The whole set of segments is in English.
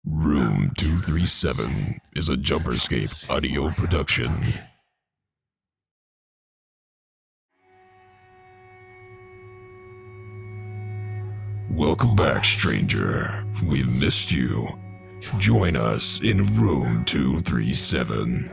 Room 237 is a Jumperscape audio production. Welcome back, stranger. We've missed you. Join us in Room 237.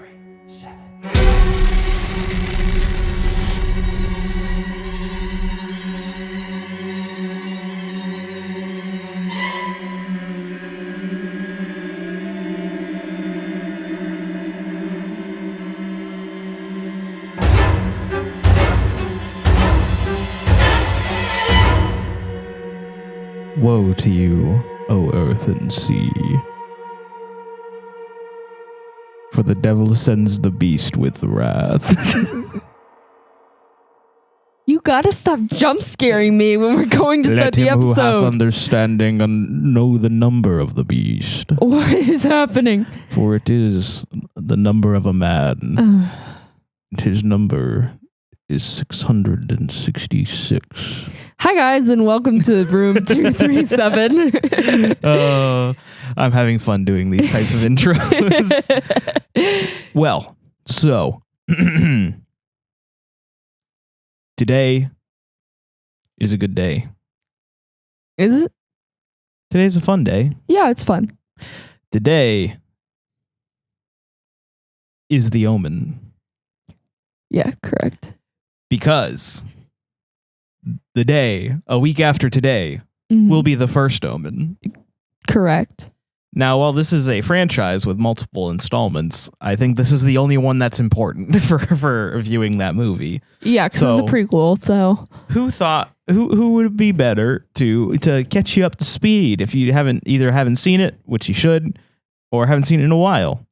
Woe to you, O earth and sea, for the devil sends the beast with wrath. You gotta stop jump scaring me when we're going to Let start the him who hath episode. understanding and know the number of the beast, What is happening? for it is the number of a man. His number is 666. Hi guys, and welcome to Room 237. I'm having fun doing these types of intros. Well, so today is a good day. Is it? Today's a fun day. Yeah, it's fun. Today is the Omen, Yeah, correct. because the day, a week after today, will be the first Omen. correct. Now, while this is a franchise with multiple installments, I think this is the only one that's important for viewing that movie. Yeah, because it's a prequel, so. Who thought who would be better to catch you up to speed if you haven't seen it, which you should, or haven't seen it in a while,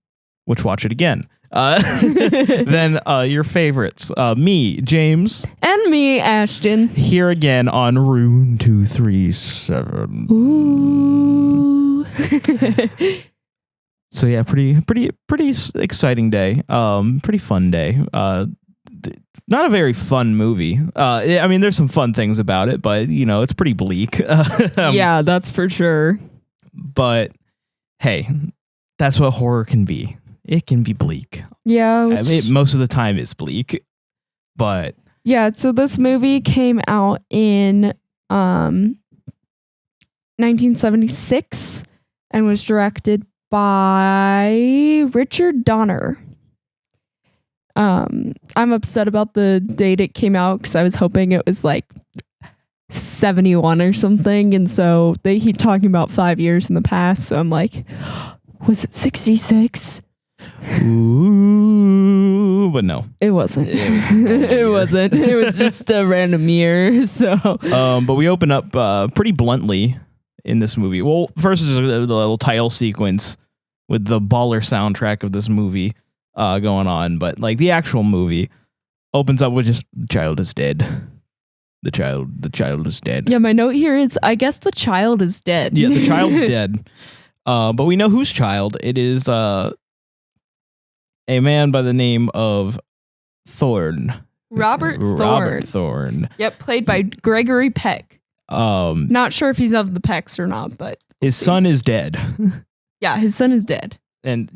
which watch it again. Then your favorites, me, James, And me, Ashton. here again on Room 237. Ooh. So yeah, pretty exciting day. Pretty fun day. Not a very fun movie. I mean, there's some fun things about it, but it's pretty bleak. Yeah, that's for sure. But hey, that's what horror can be. It can be bleak. Yeah. I mean, most of the time it's bleak, but Yeah, so this movie came out in 1976 and was directed by Richard Donner. I'm upset about the date it came out because I was hoping it was like 71 or something, and so they keep talking about 5 years in the past, so I'm like, was it 66? ooh, but no. It wasn't. It wasn't. It was just a random year. So But we open up pretty bluntly in this movie. Well, first is a little title sequence with the baller soundtrack of this movie going on, but like the actual movie opens up with just the child is dead. The child is dead. yeah, my note here is I guess the child is dead. Yeah, the child's dead. But we know whose child. It is a man by the name of Thorne. Robert Thorne. Yep, played by Gregory Peck. Um, Not sure if he's of the Pecks or not, but his son is dead. yeah, his son is dead. And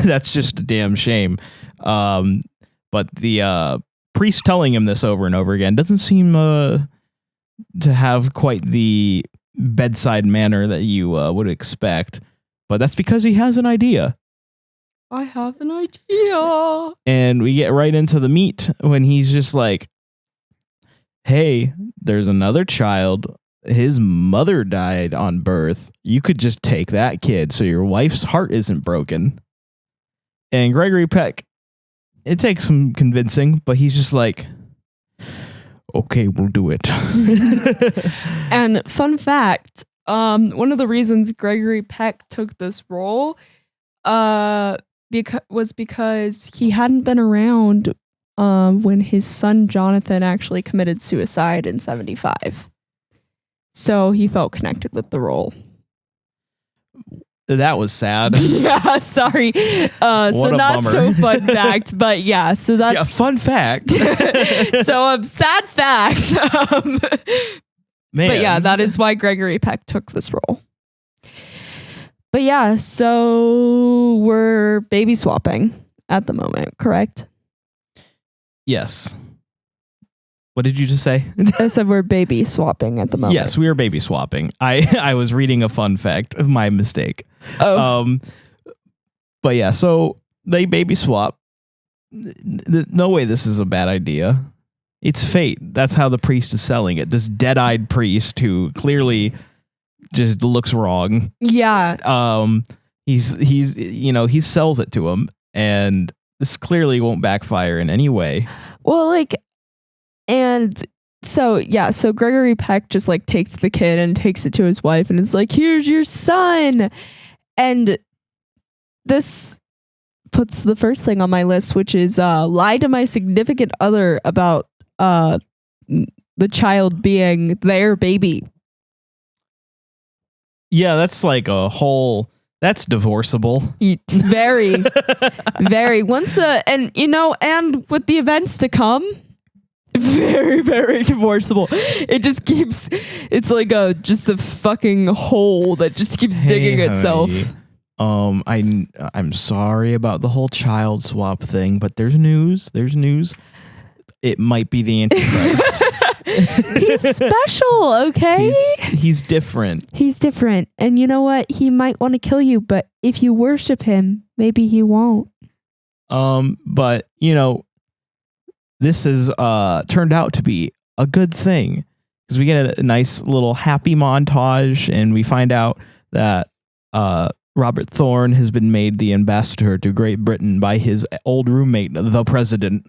that's just a damn shame. But the priest telling him this over and over again doesn't seem to have quite the bedside manner that you would expect. But that's because he has an idea. I have an idea. And we get right into the meat when he's just like, hey, there's another child. His mother died on birth. You could just take that kid so your wife's heart isn't broken. And Gregory Peck, it takes some convincing, but he's just like, okay, we'll do it. And fun fact, one of the reasons Gregory Peck took this role was because he hadn't been around when his son Jonathan actually committed suicide in 1975. So he felt connected with the role. That was sad. Yeah, sorry. So a not bummer. so fun fact, but yeah, so Yeah, that's fun fact. so sad fact. Man. But yeah, that is why Gregory Peck took this role. But yeah, so we're baby swapping at the moment, correct? Yes. What did you just say? I said we're baby swapping at the moment. Yes, we are baby swapping. I was reading a fun fact of my mistake. Oh. But yeah, so they baby swap. No way this is a bad idea. It's fate. That's how the priest is selling it. This dead-eyed priest who clearly just looks wrong. Yeah. He sells it to him, and this clearly won't backfire in any way. Well, so Gregory Peck just takes the kid and takes it to his wife and is like, here's your son. And this puts the first thing on my list, which is lie to my significant other about the child being their baby. Yeah, that's like that's divorceable. Very, very. And with the events to come, very, very divorceable. It just keeps, it's like just a fucking hole that just keeps digging itself. I'm sorry about the whole child swap thing, but there's news. It might be the Antichrist. He's special, okay? He's different. He's different. And you know what? He might want to kill you, but if you worship him, maybe he won't. But this has turned out to be a good thing because we get a nice little happy montage, and we find out that Robert Thorne has been made the ambassador to Great Britain by his old roommate, the president.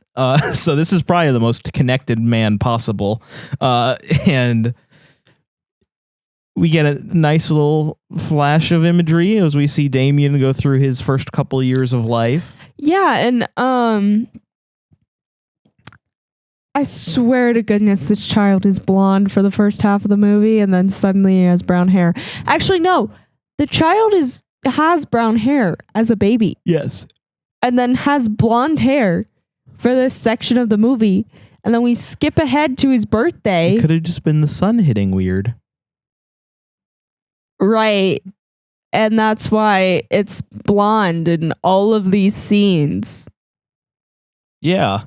So this is probably the most connected man possible. And we get a nice little flash of imagery as we see Damien go through his first couple years of life. Yeah, and I swear to goodness this child is blonde for the first half of the movie, and then suddenly he has brown hair. Actually, no. The child has brown hair as a baby. Yes. And then has blonde hair for this section of the movie. And then we skip ahead to his birthday. It could have just been the sun hitting weird. Right. And that's why it's blonde in all of these scenes. Yeah.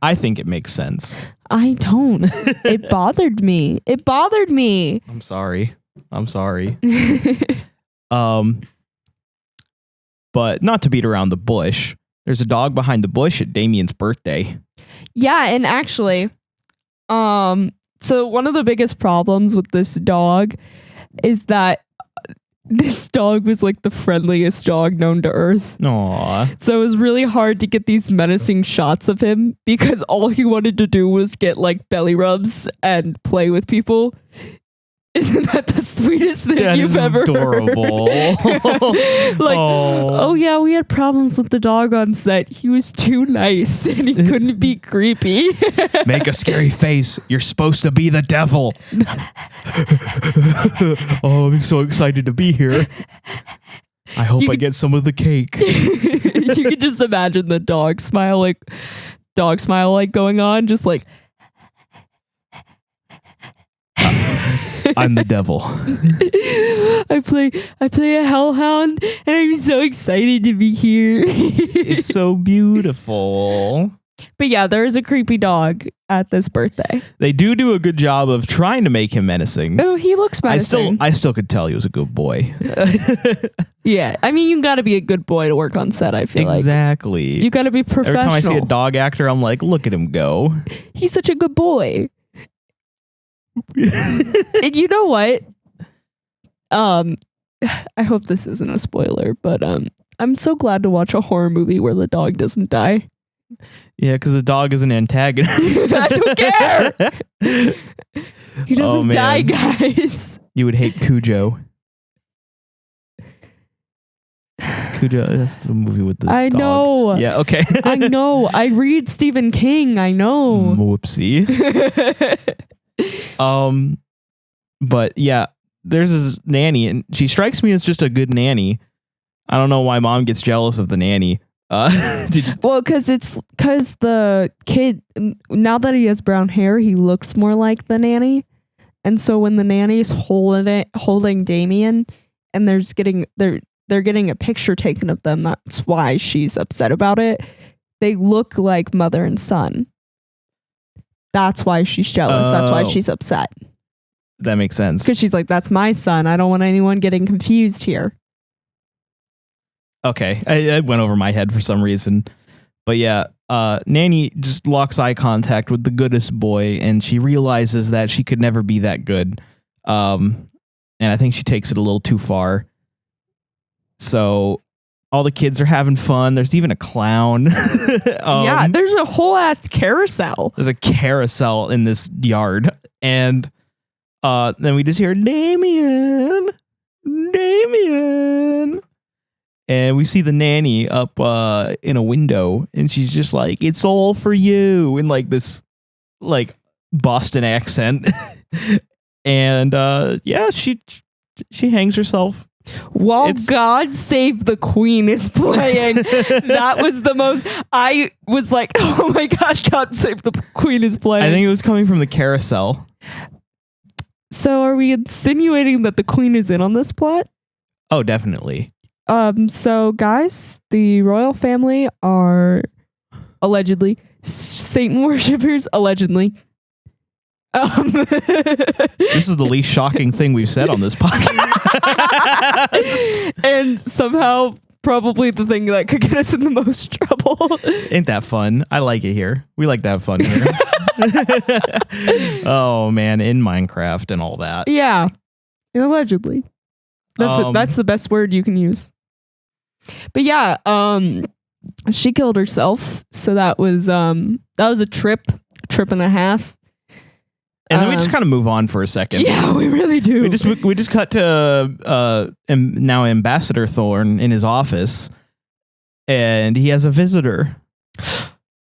I think it makes sense. I don't. It bothered me. I'm sorry. But not to beat around the bush, there's a dog behind the bush at Damien's birthday. Yeah, and actually, so one of the biggest problems with this dog is that this dog was like the friendliest dog known to Earth. Aww. So it was really hard to get these menacing shots of him because all he wanted to do was get belly rubs and play with people. Isn't that the sweetest thing you've ever adorable. heard? Oh yeah, we had problems with the dog on set. He was too nice and he couldn't be creepy. Make a scary face. You're supposed to be the devil. Oh, I'm so excited to be here. I hope I get some of the cake. You can just imagine the dog smile going on, just like I'm the devil. I play a hellhound and I'm so excited to be here. It's so beautiful. But yeah, there is a creepy dog at this birthday. They do a good job of trying to make him menacing. Oh, he looks menacing. I still could tell he was a good boy. Yeah, I mean, you got to be a good boy to work on set, I feel exactly. You got to be professional. Every time I see a dog actor, I'm like, look at him go. He's such a good boy. And you know what? I hope this isn't a spoiler, but I'm so glad to watch a horror movie where the dog doesn't die. Yeah, because the dog is an antagonist. I don't care. He doesn't die, guys. You would hate Cujo. Cujo, that's the movie with the dog. I know. Yeah, okay. I know. I read Stephen King. I know. Whoopsie. But yeah, there's this nanny, and she strikes me as just a good nanny. I don't know why mom gets jealous of the nanny. Well, because the kid, now that he has brown hair, he looks more like the nanny. And so when the nanny's holding Damien and they're getting a picture taken of them. That's why she's upset about it. They look like mother and son. That's why she's jealous. That's why she's upset. That makes sense. Because she's like, that's my son. I don't want anyone getting confused here. Okay. It went over my head for some reason. But yeah, Nanny just locks eye contact with the goodest boy, and she realizes that she could never be that good. And I think she takes it a little too far. So all the kids are having fun. There's even a clown. Yeah, there's a whole ass carousel. There's a carousel in this yard. And then we just hear, Damien. And we see the nanny up in a window, and she's just like, it's all for you, in like this like Boston accent. And yeah, she hangs herself. While God Save the Queen is playing. That was the most, I was like, oh my gosh, God Save the Queen is playing. I think it was coming from the carousel. So are we insinuating that the Queen is in on this plot? Oh, definitely. So guys, the royal family are allegedly Satan worshippers, allegedly. This is the least shocking thing we've said on this podcast. And somehow probably the thing that could get us in the most trouble. Ain't that fun? I like it here. We like to have fun here. Oh man, in Minecraft and all that. Yeah. Allegedly. That's the best word you can use. But yeah, she killed herself. So that was a trip and a half. And then we just kind of move on for a second. Yeah, we really do. We just cut to now Ambassador Thorne in his office, and he has a visitor.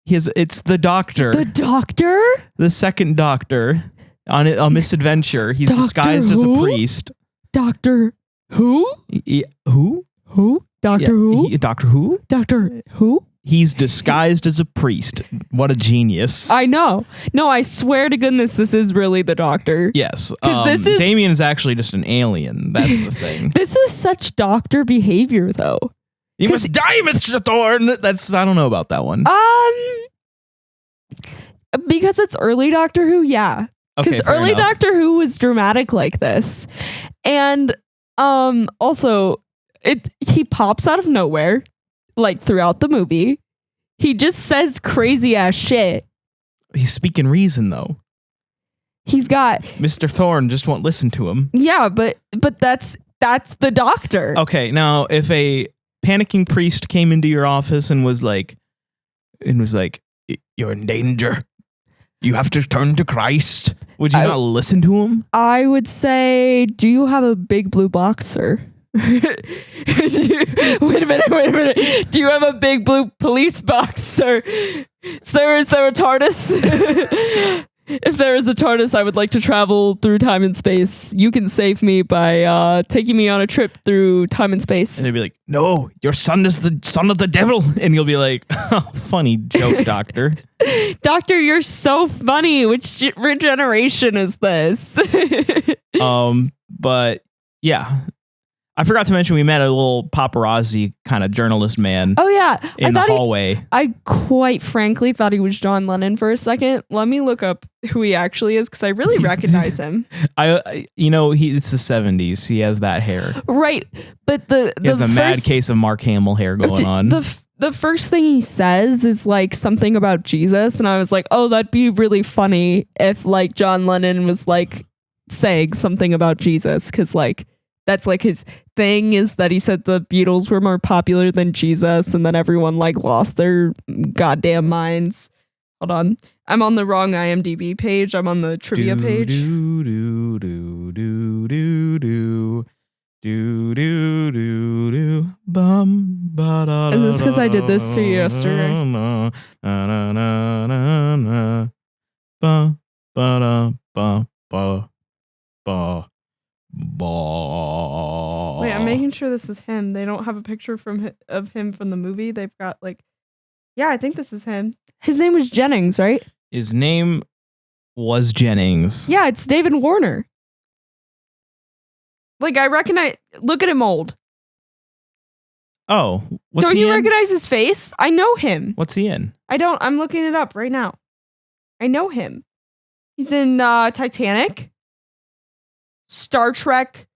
It's the doctor. The doctor? The second doctor on a misadventure. He's Doctor disguised as a who? priest. Doctor who? Who? Who? Doctor who? Doctor who? Doctor who? He's disguised as a priest. What a genius. I know. No, I swear to goodness, this is really the doctor. Yes. This is... Damien is actually just an alien. That's the thing. This is such doctor behavior, though. You must die, Mr. Thorne. I don't know about that one. Because it's early Doctor Who, yeah. Because early enough. Doctor Who was dramatic like this. And also, he pops out of nowhere, like throughout the movie. He just says crazy ass shit. He's speaking reason, though. He's got Mr. Thorne just won't listen to him. Yeah, but that's the doctor. Okay, now if a panicking priest came into your office and was like, you're in danger. You have to turn to Christ. Would you not listen to him? I would say, do you have a big blue box, sir? Wait a minute. Do you have a big blue police box, sir? Sir, is there a TARDIS? If there is a TARDIS, I would like to travel through time and space. You can save me by taking me on a trip through time and space. And they'd be like, no, your son is the son of the devil. And you'll be like, oh, funny joke, doctor. Doctor, you're so funny. Which regeneration is this? But yeah. I forgot to mention we met a little paparazzi kind of journalist man. Oh, yeah. In the hallway. I quite frankly thought he was John Lennon for a second. Let me look up who he actually is because I really recognize him. It's the 70s. He has that hair. Right. But he has a mad case of Mark Hamill hair going on. The first thing he says is like something about Jesus. And I was like, oh, that'd be really funny if like John Lennon was like saying something about Jesus. Because like that's like his thing is that he said the Beatles were more popular than Jesus, and then everyone like lost their goddamn minds. Hold on. I'm on the wrong IMDb page. I'm on the trivia page. Is this because I did this to you yesterday? Wait, I'm making sure this is him. They don't have a picture of him from the movie. They've got like, yeah, I think this is him. His name was Jennings, right? His name was Jennings. Yeah, it's David Warner. Like, I recognize. Look at him old. Oh, what's Don't he you in? recognize his face? I know him. What's he in? I don't. I'm looking it up right now. I know him. He's in Titanic, Star Trek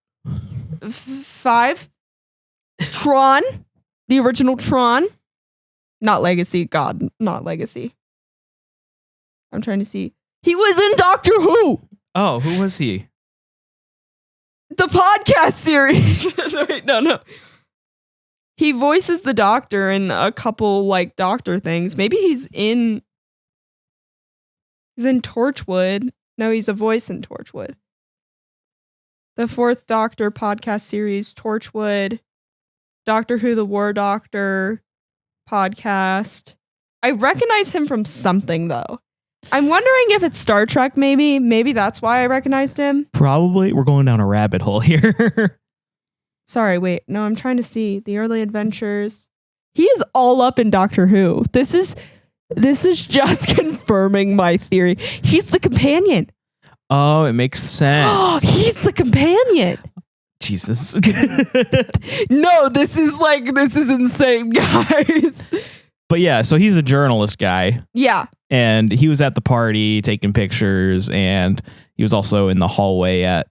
5, Tron, the original Tron. Not Legacy. God, not Legacy. I'm trying to see. He was in Doctor Who. Oh, who was he? The podcast series. Wait, no. He voices the Doctor in a couple like Doctor things. Maybe he's in Torchwood. No, he's a voice in Torchwood. The Fourth Doctor podcast series, Torchwood, Doctor Who, the War Doctor podcast. I recognize him from something though. I'm wondering if it's Star Trek, maybe. Maybe that's why I recognized him. Probably. We're going down a rabbit hole here. Sorry, wait. No, I'm trying to see the early adventures. He is all up in Doctor Who. This is just confirming my theory. He's the companion. Oh, it makes sense. He's the companion. Jesus. No, this is insane, guys. But yeah, so he's a journalist guy. Yeah. And he was at the party taking pictures, and he was also in the hallway at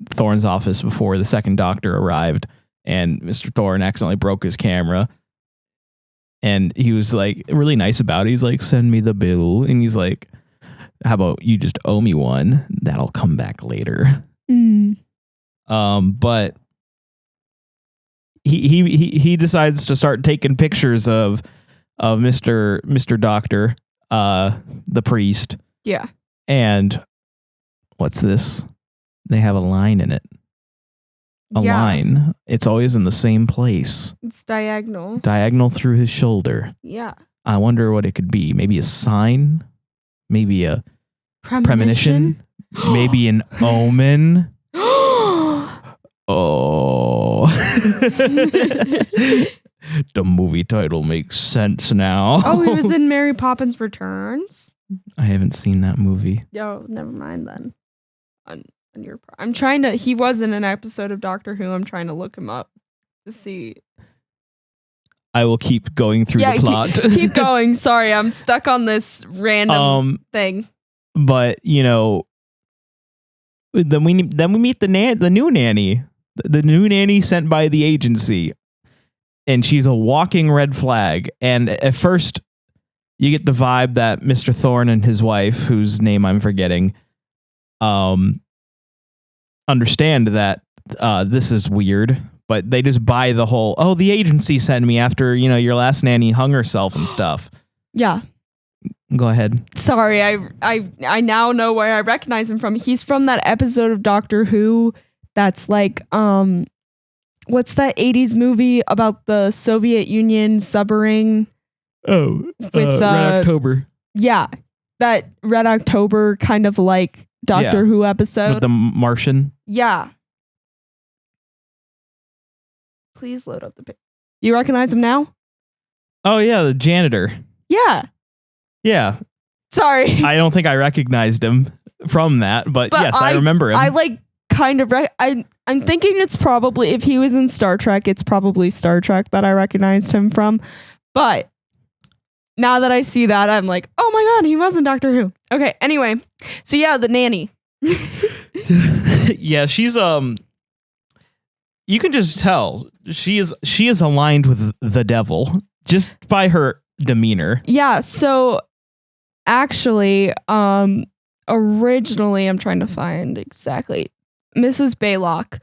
Thorne's office before the second Doctor arrived, and Mr. Thorne accidentally broke his camera. And he was like really nice about it. He's like, send me the bill. And he's like, how about you just owe me one? That'll come back later. But he decides to start taking pictures of Mr. Doctor, the priest. Yeah. And what's this? They have a line in it. A line. It's always in the same place. It's diagonal. Diagonal through his shoulder. Yeah. I wonder what it could be. Maybe a sign? Maybe a premonition? Maybe an omen? Oh. The movie title makes sense now. Oh, he was in Mary Poppins Returns? I haven't seen that movie. Oh, never mind then. I'm trying to. He was in an episode of Doctor Who. I'm trying to look him up to see. I will keep going through the plot. Keep going. Sorry, I'm stuck on this random thing. But then we meet the new nanny, the new nanny sent by the agency, and she's a walking red flag. And at first, you get the vibe that Mr. Thorne and his wife, whose name I'm forgetting, understand that this is weird, but they just buy the whole, oh, the agency sent me after, your last nanny hung herself and stuff. Yeah. Go ahead. Sorry, I now know where I recognize him from. He's from that episode of Doctor Who that's like, what's that 80s movie about the Soviet Union submarine? Oh, with Red October. Yeah, that Red October kind of like Doctor Who episode. With the Martian? Yeah. Please load up the picture. You recognize him now? Oh, yeah, the janitor. Yeah. Yeah. Sorry. I don't think I recognized him from that, but yes, I remember him. I like kind of, I'm thinking it's probably, if he was in Star Trek, it's probably Star Trek that I recognized him from. But now that I see that, I'm like, oh my God, he was in Doctor Who. Okay, anyway. So yeah, the nanny. Yeah, she's, you can just tell she is aligned with the devil just by her demeanor. Yeah, so actually, originally, I'm trying to find exactly Mrs. Baylock.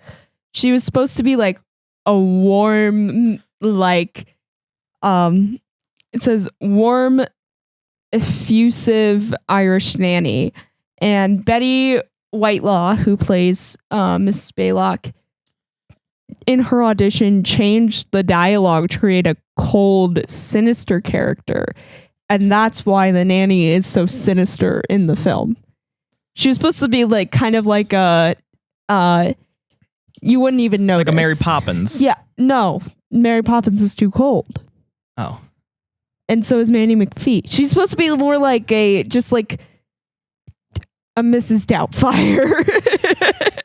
She was supposed to be like a warm, like, it says warm, effusive Irish nanny. And Betty Whitelaw, who plays Mrs. Baylock, in her audition, changed the dialogue to create a cold, sinister character. And that's why the nanny is so sinister in the film. She was supposed to be like kind of like a you wouldn't even notice. Like a Mary Poppins. Yeah. No. Mary Poppins is too cold. Oh. And so is Manny McPhee. She's supposed to be more like just like a Mrs. Doubtfire.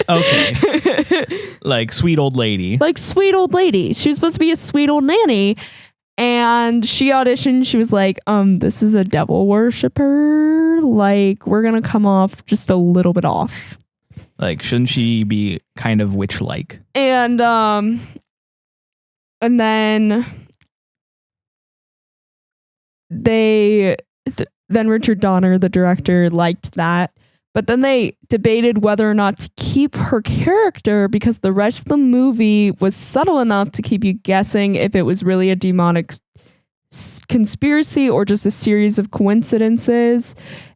Okay. Like sweet old lady. Like sweet old lady. She was supposed to be a sweet old nanny. And she auditioned. She was like, this is a devil worshiper. Like, we're going to come off just a little bit off. Like, shouldn't she be kind of witch-like? And then then Richard Donner, the director, liked that. But then they debated whether or not to keep her character because the rest of the movie was subtle enough to keep you guessing if it was really a demonic conspiracy or just a series of coincidences.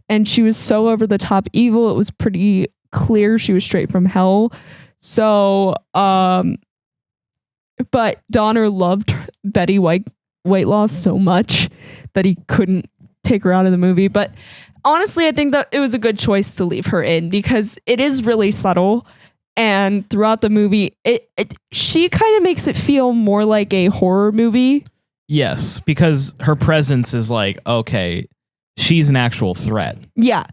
And she was so over the top evil, it was pretty clear she was straight from hell. So, but Donner loved Betty Whitelaw so much that he couldn't take her out of the movie. But honestly, I think that it was a good choice to leave her in because it is really subtle. And throughout the movie, she kind of makes it feel more like a horror movie. Yes, because her presence is like, okay, she's an actual threat. Yeah.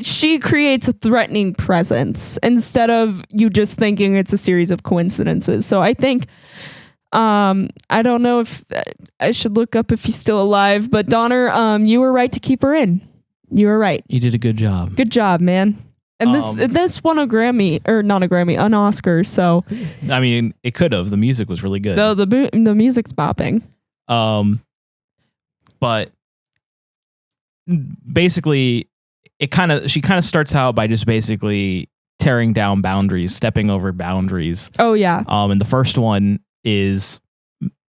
She creates a threatening presence instead of you just thinking it's a series of coincidences. So I think, I don't know if I should look up if he's still alive, but Donner, you were right to keep her in. You were right. You did a good job. Good job, man. And this won a Grammy, or not a Grammy, an Oscar. So I mean, it could have. The music was really good. The music's bopping. But basically, she kind of starts out by just basically tearing down boundaries, stepping over boundaries. Oh yeah. And the first one is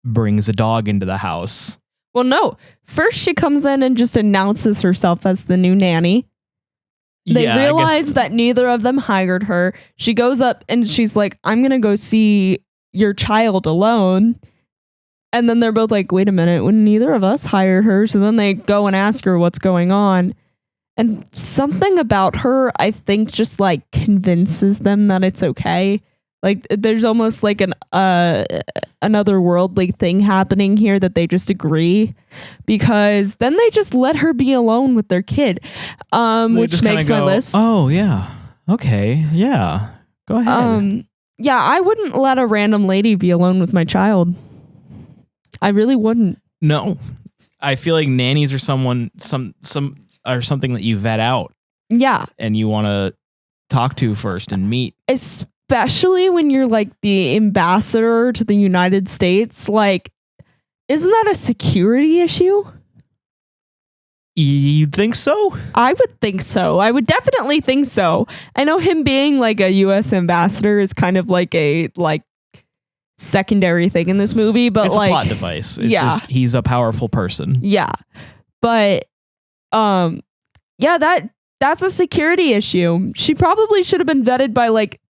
brings a dog into the house. Well, no. First, she comes in and just announces herself as the new nanny. They realize that neither of them hired her. She goes up and she's like, I'm going to go see your child alone. And then they're both like, wait a minute, when neither of us hired her. So then they go and ask her what's going on. And something about her, I think, just like convinces them that it's okay. Like there's almost like another worldly thing happening here that they just agree, because then they just let her be alone with their kid, which makes my list. Oh yeah, okay, yeah, go ahead. Yeah, I wouldn't let a random lady be alone with my child. I really wouldn't. No, I feel like nannies are something that you vet out. Yeah, and you want to talk to first and meet. Especially when you're like the ambassador to the United States, like, isn't that a security issue? You'd think so? I would think so. I would definitely think so. I know him being like a U.S. ambassador is kind of like a secondary thing in this movie, but it's like a plot device. It's just he's a powerful person. Yeah, but that's a security issue. She probably should have been vetted by like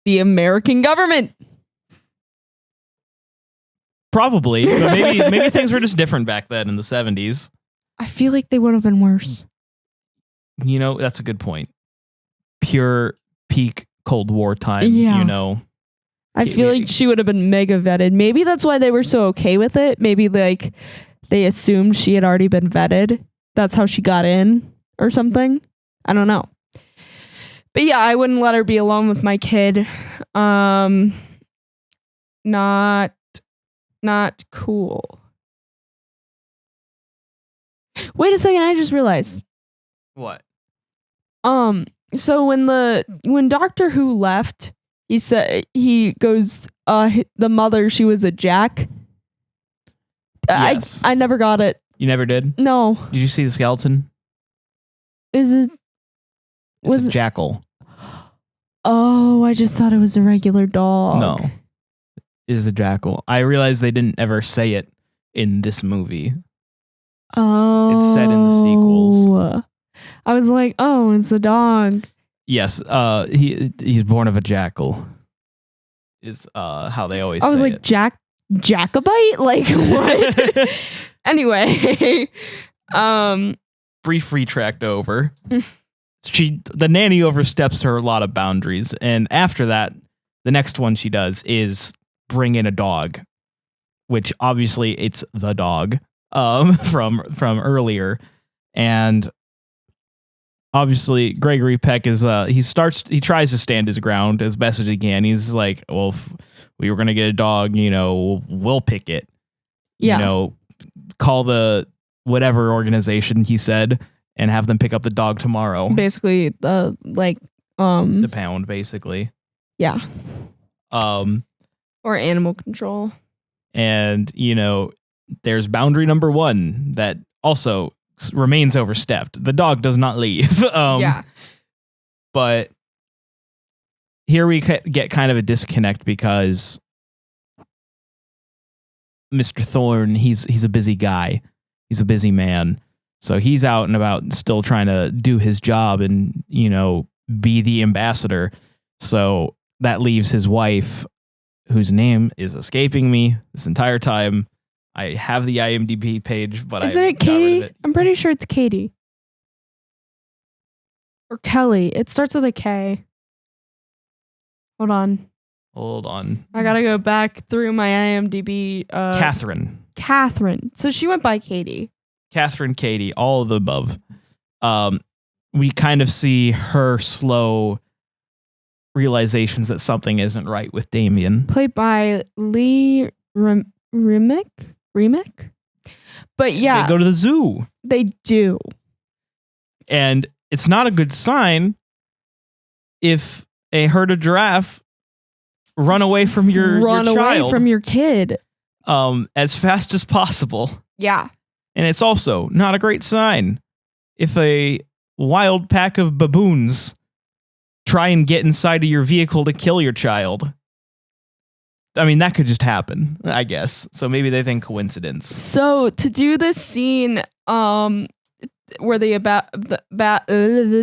the American government. Probably, but maybe things were just different back then in the 70s. I feel like they would have been worse. You know, that's a good point. Pure peak Cold War time, you know. I feel like she would have been mega vetted. Maybe that's why they were so okay with it. Maybe like they assumed she had already been vetted. That's how she got in or something. I don't know. But yeah, I wouldn't let her be alone with my kid. Not cool. Wait a second, I just realized. What? So when Doctor Who left, he said he goes the mother, she was a Jack. Yes. I never got it. You never did? No. Did you see the skeleton? Was a jackal. Oh, I just thought it was a regular dog. No. It is a jackal. I realized they didn't ever say it in this movie. Oh. It's said in the sequels. I was like, oh, it's a dog. Yes, he's born of a jackal. Is how they always say it. I was like, Jacobite? Like what? Anyway, brief retract over. The nanny oversteps her a lot of boundaries, and after that, the next one she does is bring in a dog, which obviously it's the dog from earlier, and obviously Gregory Peck is he tries to stand his ground as best as he can. He's like, well, if we were gonna get a dog, we'll pick it. Yeah. Call the whatever organization he said and have them pick up the dog tomorrow. Basically, the pound, basically. Yeah. Or animal control. And there's boundary number 1 that also remains overstepped. The dog does not leave. Yeah. But here we get kind of a disconnect because Mr. Thorne, he's a busy guy. He's a busy man. So he's out and about still trying to do his job and, be the ambassador. So that leaves his wife, whose name is escaping me this entire time. I have the IMDb page, but isn't it Katie? I'm pretty sure it's Katie. Or Kelly. It starts with a K. Hold on. I gotta go back through my IMDb. Catherine. So she went by Katie. Catherine, Katie, all of the above. We kind of see her slow realizations that something isn't right with Damien. Played by Lee Remick? But yeah. They go to the zoo. They do. And it's not a good sign if a herd of giraffe run away from your child. Run away from your kid. As fast as possible. Yeah. And it's also not a great sign if a wild pack of baboons try and get inside of your vehicle to kill your child. I mean, that could just happen, I guess. So maybe they think coincidence. So to do this scene, where the baboons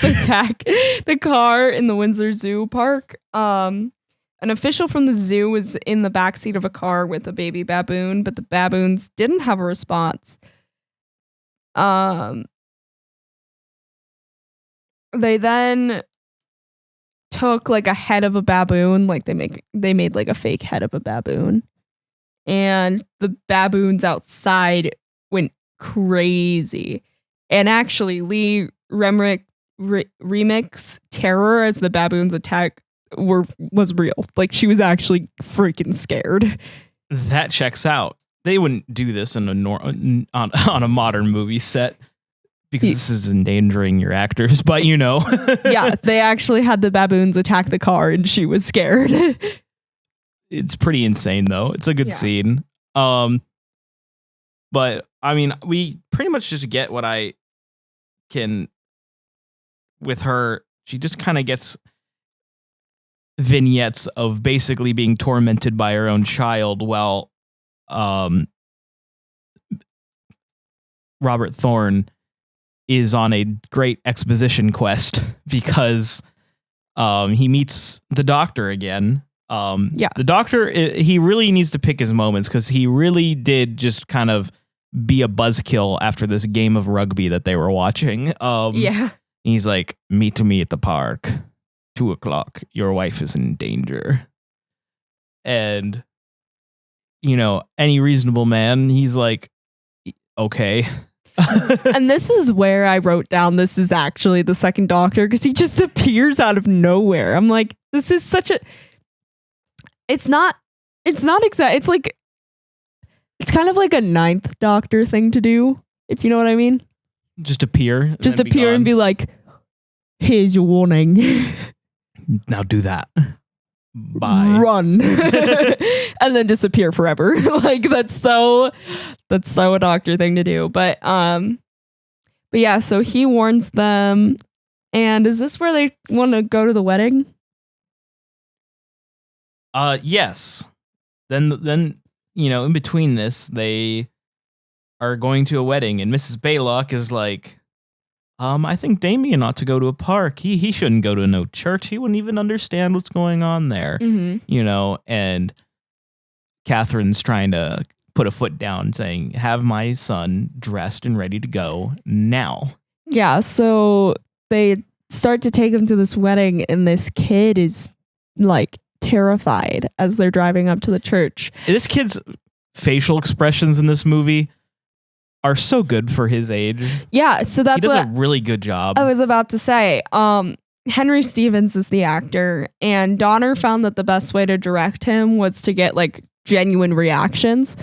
attack the car in the Windsor Zoo Park, an official from the zoo was in the backseat of a car with a baby baboon, but the baboons didn't have a response. They then took like a head of a baboon, like they made like a fake head of a baboon, and the baboons outside went crazy. And actually, Lee Remick's terror as the baboons attack was real. Like, she was actually freaking scared. That checks out. They wouldn't do this in on a modern movie set because this is endangering your actors, but Yeah, they actually had the baboons attack the car and she was scared. It's pretty insane though. It's a good scene. But I mean, we pretty much just get what I can with her. She just kind of gets vignettes of basically being tormented by her own child while Robert Thorne is on a great exposition quest because he meets the doctor again. The doctor, he really needs to pick his moments because he really did just kind of be a buzzkill after this game of rugby that they were watching. He's like, meet me at the park, 2:00. Your wife is in danger. And, any reasonable man, he's like, okay. And this is where I wrote down this is actually the second Doctor because he just appears out of nowhere. I'm like, this is such a... It's not exact. It's like, it's kind of like a ninth Doctor thing to do, if you know what I mean. Just appear. Just appear and be like, here's your warning. Now do that. Bye. Run. And then disappear forever. Like, that's so a Doctor thing to do. But yeah, so he warns them. And is this where they want to go to the wedding? Yes. Then in between this, they are going to a wedding, and Mrs. Baylock is like, I think Damien ought to go to a park. He shouldn't go to no church. He wouldn't even understand what's going on there. Mm-hmm. And Catherine's trying to put a foot down, saying, have my son dressed and ready to go now. Yeah, so they start to take him to this wedding, and this kid is like terrified as they're driving up to the church. This kid's facial expressions in this movie are so good for his age. Yeah, so He that's does what a really good job. I was about to say. Henry Stevens is the actor, and Donner found that the best way to direct him was to get like genuine reactions.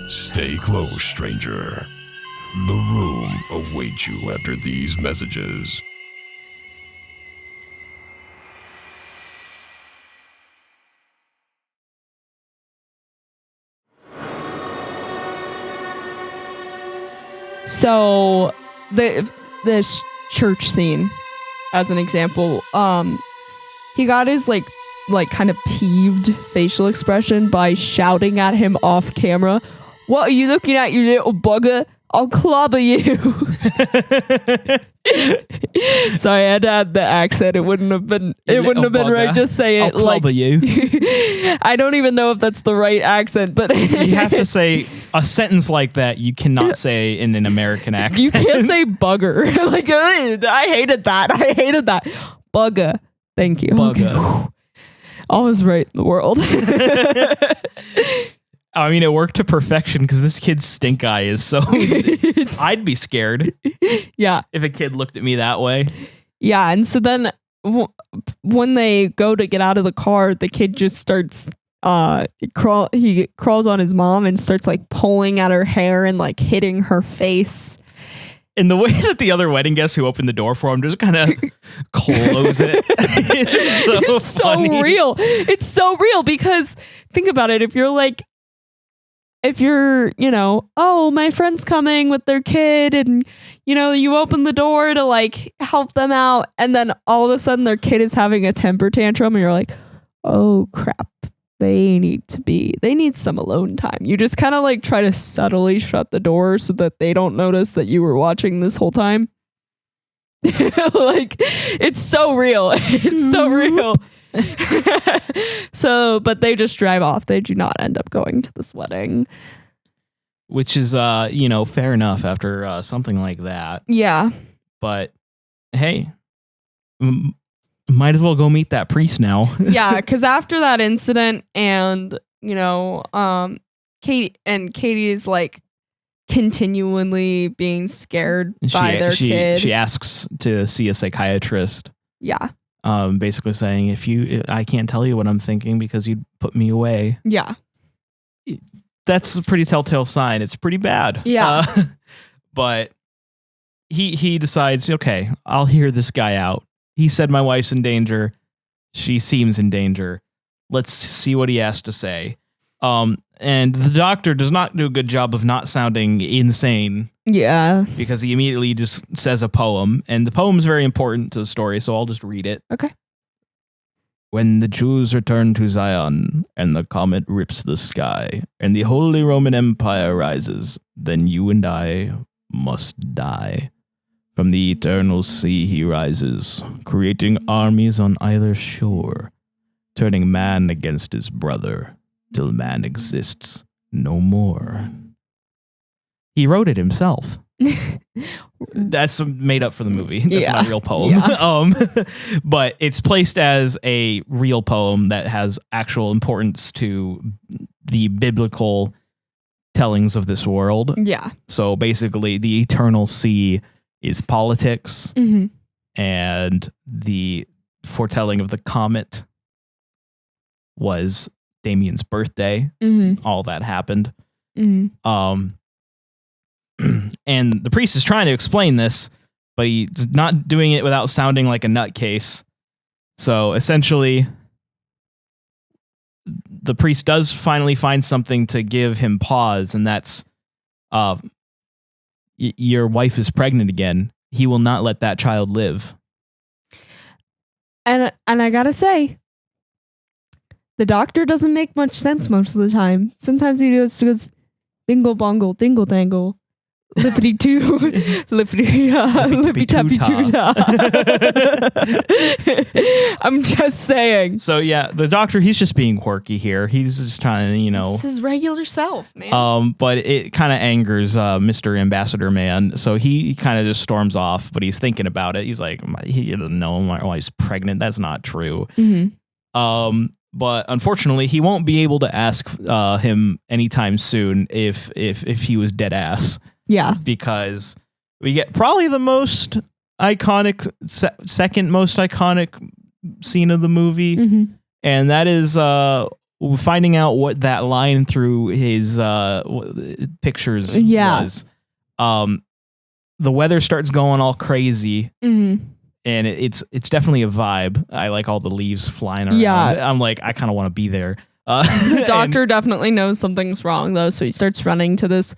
Stay close, stranger. The room awaits you after these messages. So this church scene, as an example, he got his like kind of peeved facial expression by shouting at him off camera. What are you looking at, you little bugger? I'll clobber you. Sorry, I had to add the accent. It wouldn't have been right to say it. I'll clobber you. I don't even know if that's the right accent, but You have to say a sentence like that. You cannot say in an American accent. You can't say bugger. Like, I hated that. Bugger. Thank you. Bugger. Okay. All is right in the world. I mean, it worked to perfection because this kid's stink eye is so... I'd be scared. Yeah. If a kid looked at me that way. Yeah, and so then when they go to get out of the car, the kid just starts... he crawls on his mom and starts like pulling at her hair and like hitting her face. And the way that the other wedding guests who opened the door for him just kind of close it. It's so real. It's so real because think about it. If you're, oh, my friend's coming with their kid and, you open the door to like help them out. And then all of a sudden their kid is having a temper tantrum and you're like, oh crap. They need some alone time. You just kind of like try to subtly shut the door so that they don't notice that you were watching this whole time. Like, it's so real. It's so real. But they just drive off. They do not end up going to this wedding. Which is, fair enough after something like that. Yeah. But hey, might as well go meet that priest now. Yeah, because after that incident and, Katie is like continually being scared by their kid. She asks to see a psychiatrist. Yeah. Basically saying, I can't tell you what I'm thinking because you'd put me away. Yeah. That's a pretty telltale sign. It's pretty bad. Yeah. But he decides, okay, I'll hear this guy out. He said my wife's in danger. She seems in danger. Let's see what he has to say. And the doctor does not do a good job of not sounding insane. Yeah. Because he immediately just says a poem. And the poem is very important to the story, so I'll just read it. Okay. When the Jews return to Zion, and the comet rips the sky, and the Holy Roman Empire rises, then you and I must die. From the eternal sea he rises, creating armies on either shore, turning man against his brother, till man exists no more. He wrote it himself. That's made up for the movie. That's not a real poem. Yeah. But it's placed as a real poem that has actual importance to the biblical tellings of this world. Yeah. So basically, the eternal sea is politics, mm-hmm. and the foretelling of the comet was Damien's birthday. Mm-hmm. All that happened. Mm-hmm. And the priest is trying to explain this, but he's not doing it without sounding like a nutcase. So essentially, the priest does finally find something to give him pause, and that's your wife is pregnant again. He will not let that child live. And I gotta say, the doctor doesn't make much sense most of the time. Sometimes he goes dingle bongle, dingle dangle, lippity too, lippy tappy too. I'm just saying. So yeah, the doctor, he's just being quirky here. He's just trying to, It's his regular self, man. But it kind of angers Mr. Ambassador Man. So he kind of just storms off, but he's thinking about it. He's like, he doesn't know my wife's pregnant. That's not true. Mm-hmm. But unfortunately, he won't be able to ask him anytime soon if he was dead ass. Yeah. Because we get probably the most iconic, second most iconic scene of the movie. Mm-hmm. And that is finding out what that line through his pictures was. The weather starts going all crazy. Mm-hmm. And it's definitely a vibe. I like all the leaves flying around. Yeah. I'm like, I kind of want to be there. The doctor definitely knows something's wrong, though, so he starts running to this.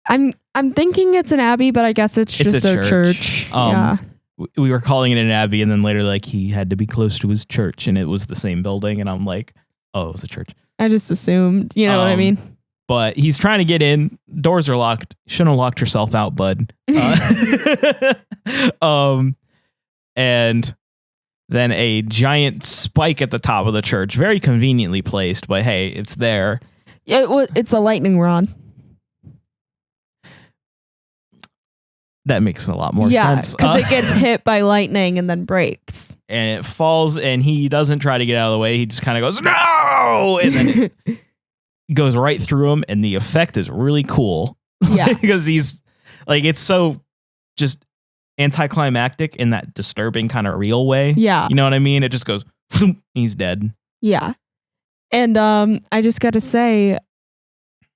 I'm thinking it's an abbey, but I guess it's just a church. Yeah. We were calling it an abbey, and then later, like, he had to be close to his church, and it was the same building, and I'm like, oh, it was a church. I just assumed, you know what I mean? But he's trying to get in. Doors are locked. Shouldn't have locked yourself out, bud. And then a giant spike at the top of the church, very conveniently placed, but hey, it's there. It's a lightning rod. That makes a lot more sense. Because it gets hit by lightning and then breaks. And it falls, and he doesn't try to get out of the way. He just kind of goes, no! And then it goes right through him, and the effect is really cool. Yeah. Because he's, like, it's so just anticlimactic in that disturbing kind of real way. Yeah. You know what I mean? It just goes, he's dead. Yeah. And I just got to say,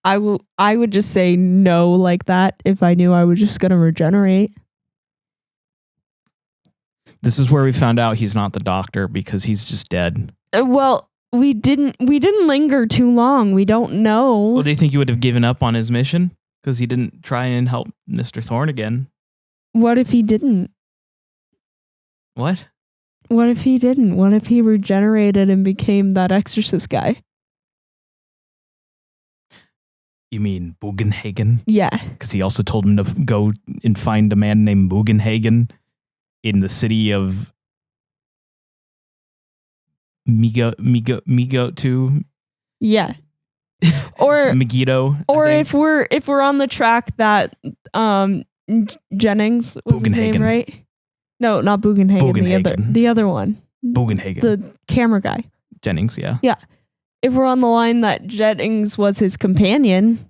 I would just say no like that if I knew I was just going to regenerate. This is where we found out he's not the doctor because he's just dead. Well, we didn't linger too long. We don't know. Well, do you think he would have given up on his mission because he didn't try and help Mr. Thorne again? What if he didn't? What? What if he didn't? What if he regenerated and became that exorcist guy? You mean Bugenhagen? Yeah. Because he also told him to go and find a man named Bugenhagen in the city of Migo too. Yeah. Or Megiddo. Or if we're on the track that Jennings was his name, right? No, not Bugenhagen. The other one. Bugenhagen. The camera guy. Jennings, yeah. Yeah. If we're on the line that Jennings was his companion,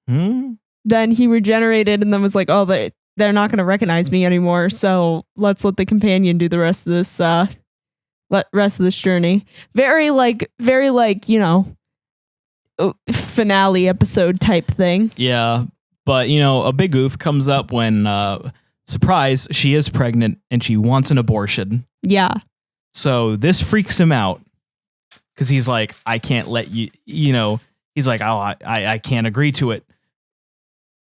then he regenerated and then was like, oh, they're not going to recognize me anymore. So let's let the companion do the rest of this journey. Very like, you know, finale episode type thing. Yeah. But, you know, a big oof comes up when, surprise, she is pregnant and she wants an abortion. Yeah. So this freaks him out because he's like, I can't let you, you know, he's like, oh, I can't agree to it.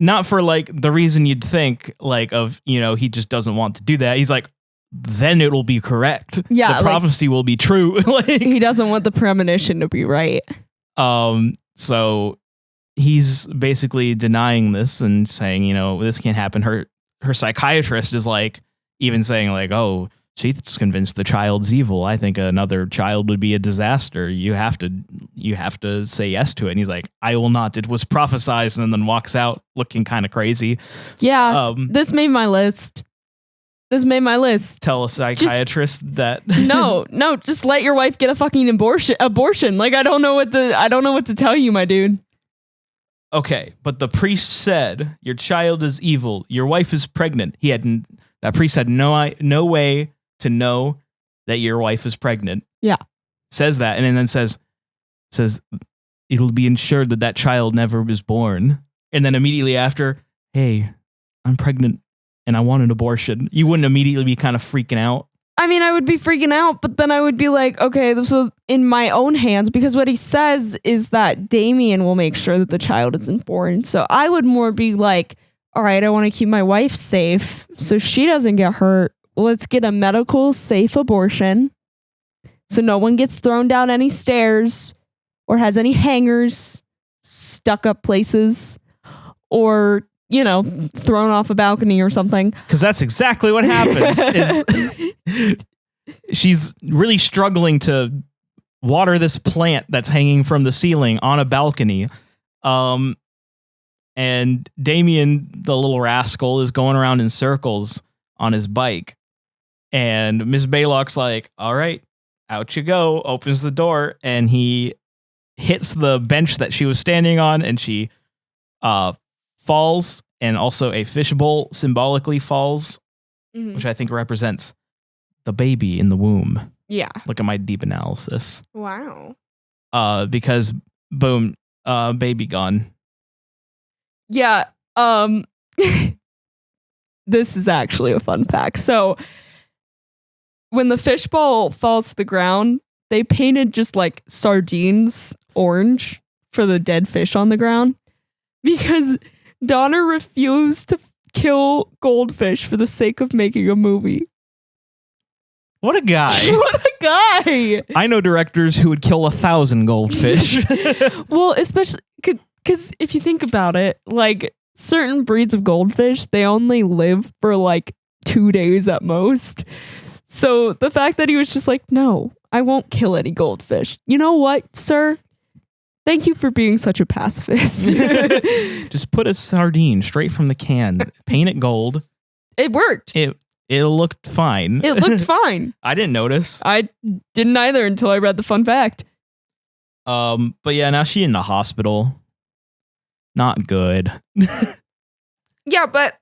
Not for like the reason you'd think like of, you know, he just doesn't want to do that. He's like, then it'll be correct. Yeah. The prophecy will be true. Like, he doesn't want the premonition to be right. So he's basically denying this and saying, you know, this can't happen. Her psychiatrist is like, even saying like, oh, she's convinced the child's evil. I think another child would be a disaster. You have to say yes to it. And he's like, I will not. It was prophesized, and then walks out looking kind of crazy. Yeah. This made my list. Tell a psychiatrist that No, just let your wife get a fucking abortion. Like I don't know what to tell you, my dude. Okay, but the priest said your child is evil. Your wife is pregnant. That priest had no way to know that your wife is pregnant. Yeah. Says that, and then says it will be ensured that child never was born. And then immediately after, hey, I'm pregnant and I want an abortion. You wouldn't immediately be kind of freaking out? I mean, I would be freaking out, but then I would be like, okay, so in my own hands, because what he says is that Damien will make sure that the child isn't born. So I would more be like, all right, I want to keep my wife safe so she doesn't get hurt. Let's get a medical safe abortion so no one gets thrown down any stairs or has any hangers stuck up places or, you know, thrown off a balcony or something. Because that's exactly what happens. She's really struggling to water this plant that's hanging from the ceiling on a balcony. And Damien, the little rascal, is going around in circles on his bike. And Miss Baylock's like, all right, out you go, opens the door, and he hits the bench that she was standing on, and she falls, and also a fishbowl symbolically falls, which I think represents the baby in the womb. Yeah. Look at my deep analysis. Wow. Because boom, baby gone. Yeah. This is actually a fun fact. So when the fishbowl falls to the ground, they painted just like sardines orange for the dead fish on the ground because Donner refused to kill goldfish for the sake of making a movie. What a guy. What a guy. I know directors who would kill 1,000 goldfish. Well, especially because if you think about it, like certain breeds of goldfish, they only live for like 2 days at most. So the fact that he was just like, no, I won't kill any goldfish. You know what, sir? Thank you for being such a pacifist. Just put a sardine straight from the can, paint it gold. It worked. It looked fine. It looked fine. I didn't notice. I didn't either until I read the fun fact. But yeah, now she's in the hospital. Not good. Yeah, but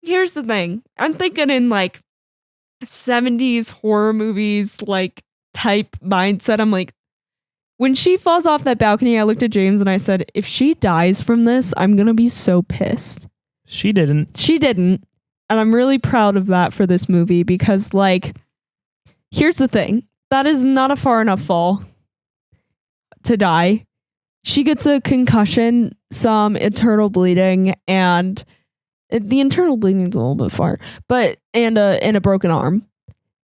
here's the thing. I'm thinking in like 70s horror movies, like type mindset. I'm like, when she falls off that balcony, I looked at James and I said, if she dies from this, I'm going to be so pissed. She didn't. She didn't. And I'm really proud of that for this movie because, like, here's the thing. That is not a far enough fall to die. She gets a concussion, some internal bleeding, and the internal bleeding is a little bit far, but and a broken arm.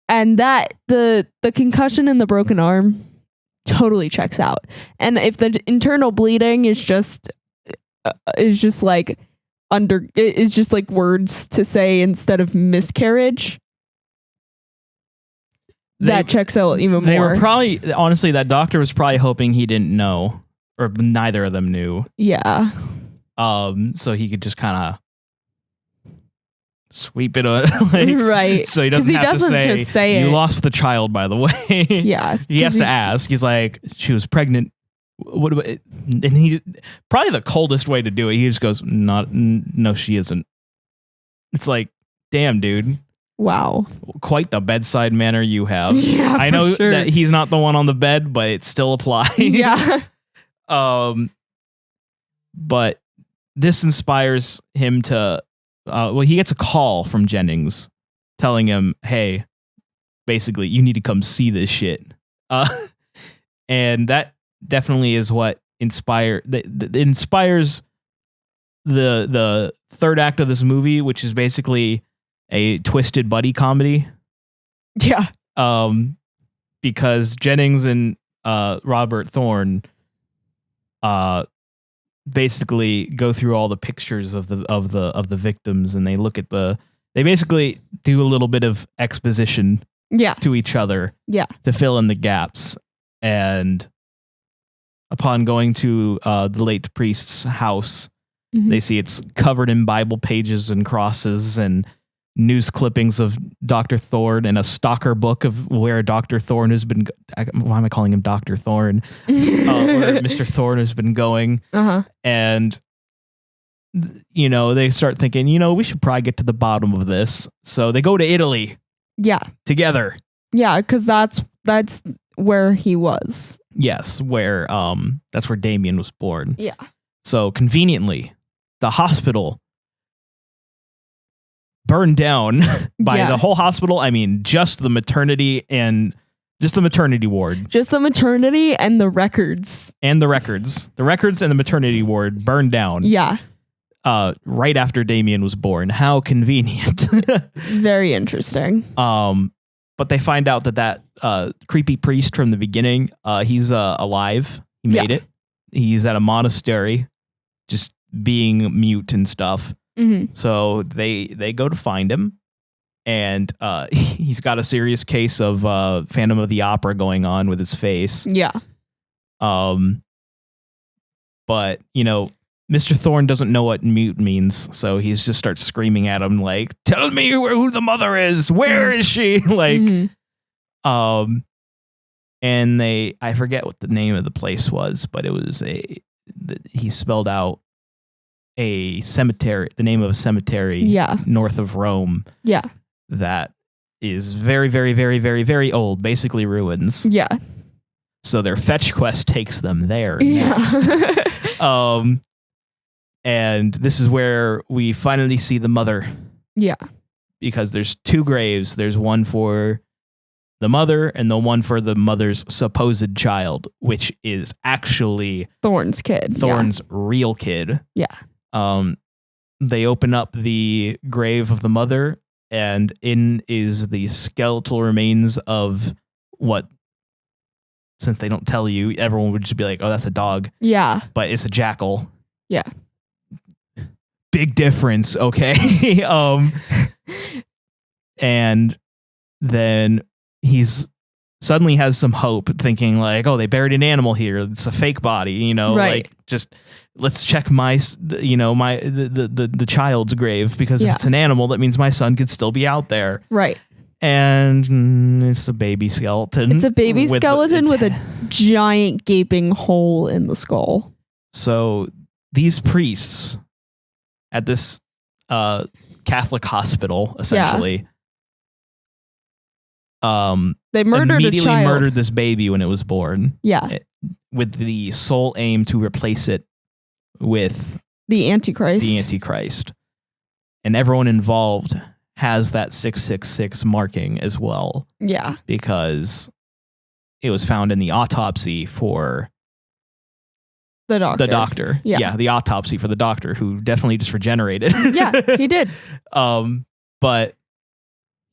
And that the concussion and the broken arm totally checks out. And if the internal bleeding is just like it's just like words to say instead of miscarriage, that checks out even more. They were probably, honestly, that doctor was probably hoping he didn't know, or neither of them knew. Yeah. So he could just kind of sweep it like, right. So he doesn't have to say, just say you it. Lost the child, by the way. Yeah. He has to ask. He's like, she was pregnant. What about it? And he probably the coldest way to do it. He just goes, no, she isn't. It's like, damn, dude. Wow. Quite the bedside manner you have. Yeah, I know sure. that he's not the one on the bed, but it still applies. Yeah. But this inspires him to, he gets a call from Jennings telling him, hey, basically, you need to come see this shit. And that definitely is what inspires the third act of this movie, which is basically a twisted buddy comedy. Yeah. Because Jennings and Robert Thorne basically go through all the pictures of the victims, and they basically do a little bit of exposition to each other to fill in the gaps. And upon going to the late priest's house, they see it's covered in Bible pages and crosses and news clippings of Dr. Thorne and a stalker book of where Dr. Thorne has been. Why am I calling him Dr. Thorne? Where Mr. Thorne has been going. And, they start thinking, we should probably get to the bottom of this. So they go to Italy. Yeah. Together. Yeah, because that's where he was. Yes, that's where Damien was born. Yeah. So conveniently, the hospital burned down by the whole hospital. I mean, just the maternity and just the maternity ward. Just the maternity and the records. And the records. The records and the maternity ward burned down. Yeah. Right after Damien was born. How convenient. Very interesting. But they find out that creepy priest from the beginning, he's alive. He made it. He's at a monastery, just being mute and stuff. So they go to find him, and he's got a serious case of Phantom of the Opera going on with his face. Yeah. But Mr. Thorne doesn't know what mute means, so he just starts screaming at him like, "Tell me who the mother is. Where is she?" Like, And I forget what the name of the place was, but it was he spelled out a cemetery, the name of a cemetery north of Rome. Yeah. That is very, very, very, very, very old, basically ruins. Yeah. So their fetch quest takes them there next. And this is where we finally see the mother. Yeah. Because there's two graves. There's one for the mother and the one for the mother's supposed child, which is actually Thorne's kid. Thorne's real kid. Yeah. They open up the grave of the mother, and in is the skeletal remains of what, since they don't tell you, everyone would just be like, oh, that's a dog. Yeah. But it's a jackal. Yeah. Big difference, okay? And then he's suddenly has some hope, thinking like, oh, they buried an animal here. It's a fake body, right. like just let's check my the child's grave, because if it's an animal, that means my son could still be out there. Right. And it's a baby skeleton. It's a baby skeleton with a giant gaping hole in the skull. So these priests at this Catholic hospital, essentially, they murdered immediately a child. murdered this baby when it was born. Yeah. With the sole aim to replace it with the Antichrist. And everyone involved has that 666 marking as well. Yeah. Because it was found in the autopsy for the doctor. Yeah, the autopsy for the doctor, who definitely just regenerated. Yeah, he did. But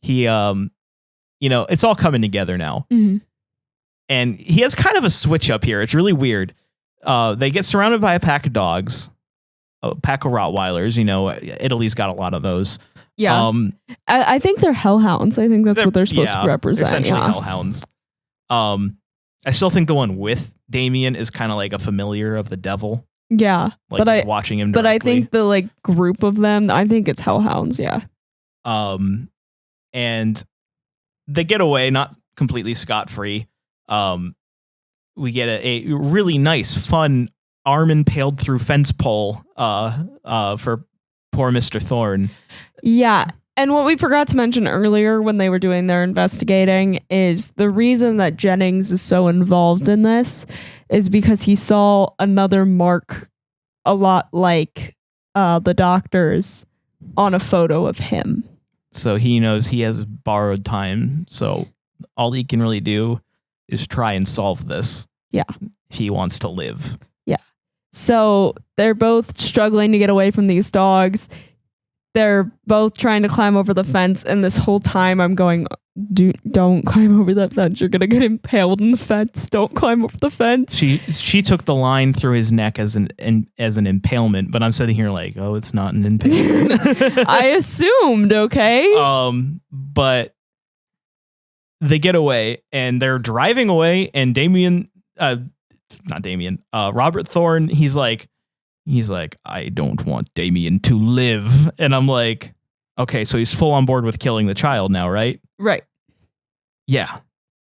he, it's all coming together now. Mm-hmm. And he has kind of a switch up here. It's really weird. They get surrounded by a pack of dogs, a pack of Rottweilers. Italy's got a lot of those. Yeah. I think they're hellhounds. I think that's what they're supposed to represent. They're essentially hellhounds. I still think the one with Damien is kind of like a familiar of the devil. Yeah. Like but watching him directly. But I think the group of them, I think it's hellhounds. Yeah. And they get away, not completely scot-free. We get a really nice, fun arm impaled through fence pole for poor Mr. Thorne. Yeah. And what we forgot to mention earlier when they were doing their investigating is the reason that Jennings is so involved in this is because he saw another mark a lot like the doctor's on a photo of him. So he knows he has borrowed time. So all he can really do is try and solve this. Yeah. He wants to live. Yeah. So they're both struggling to get away from these dogs. They're both trying to climb over the fence, and this whole time I'm going, don't climb over that fence. You're gonna get impaled in the fence. Don't climb over the fence. She took the line through his neck as an impalement, but I'm sitting here like, oh, it's not an impalement. I assumed, okay. But they get away, and they're driving away, and Robert Thorne, he's like, I don't want Damien to live. And I'm like, okay, so he's full on board with killing the child now, right? Right. Yeah.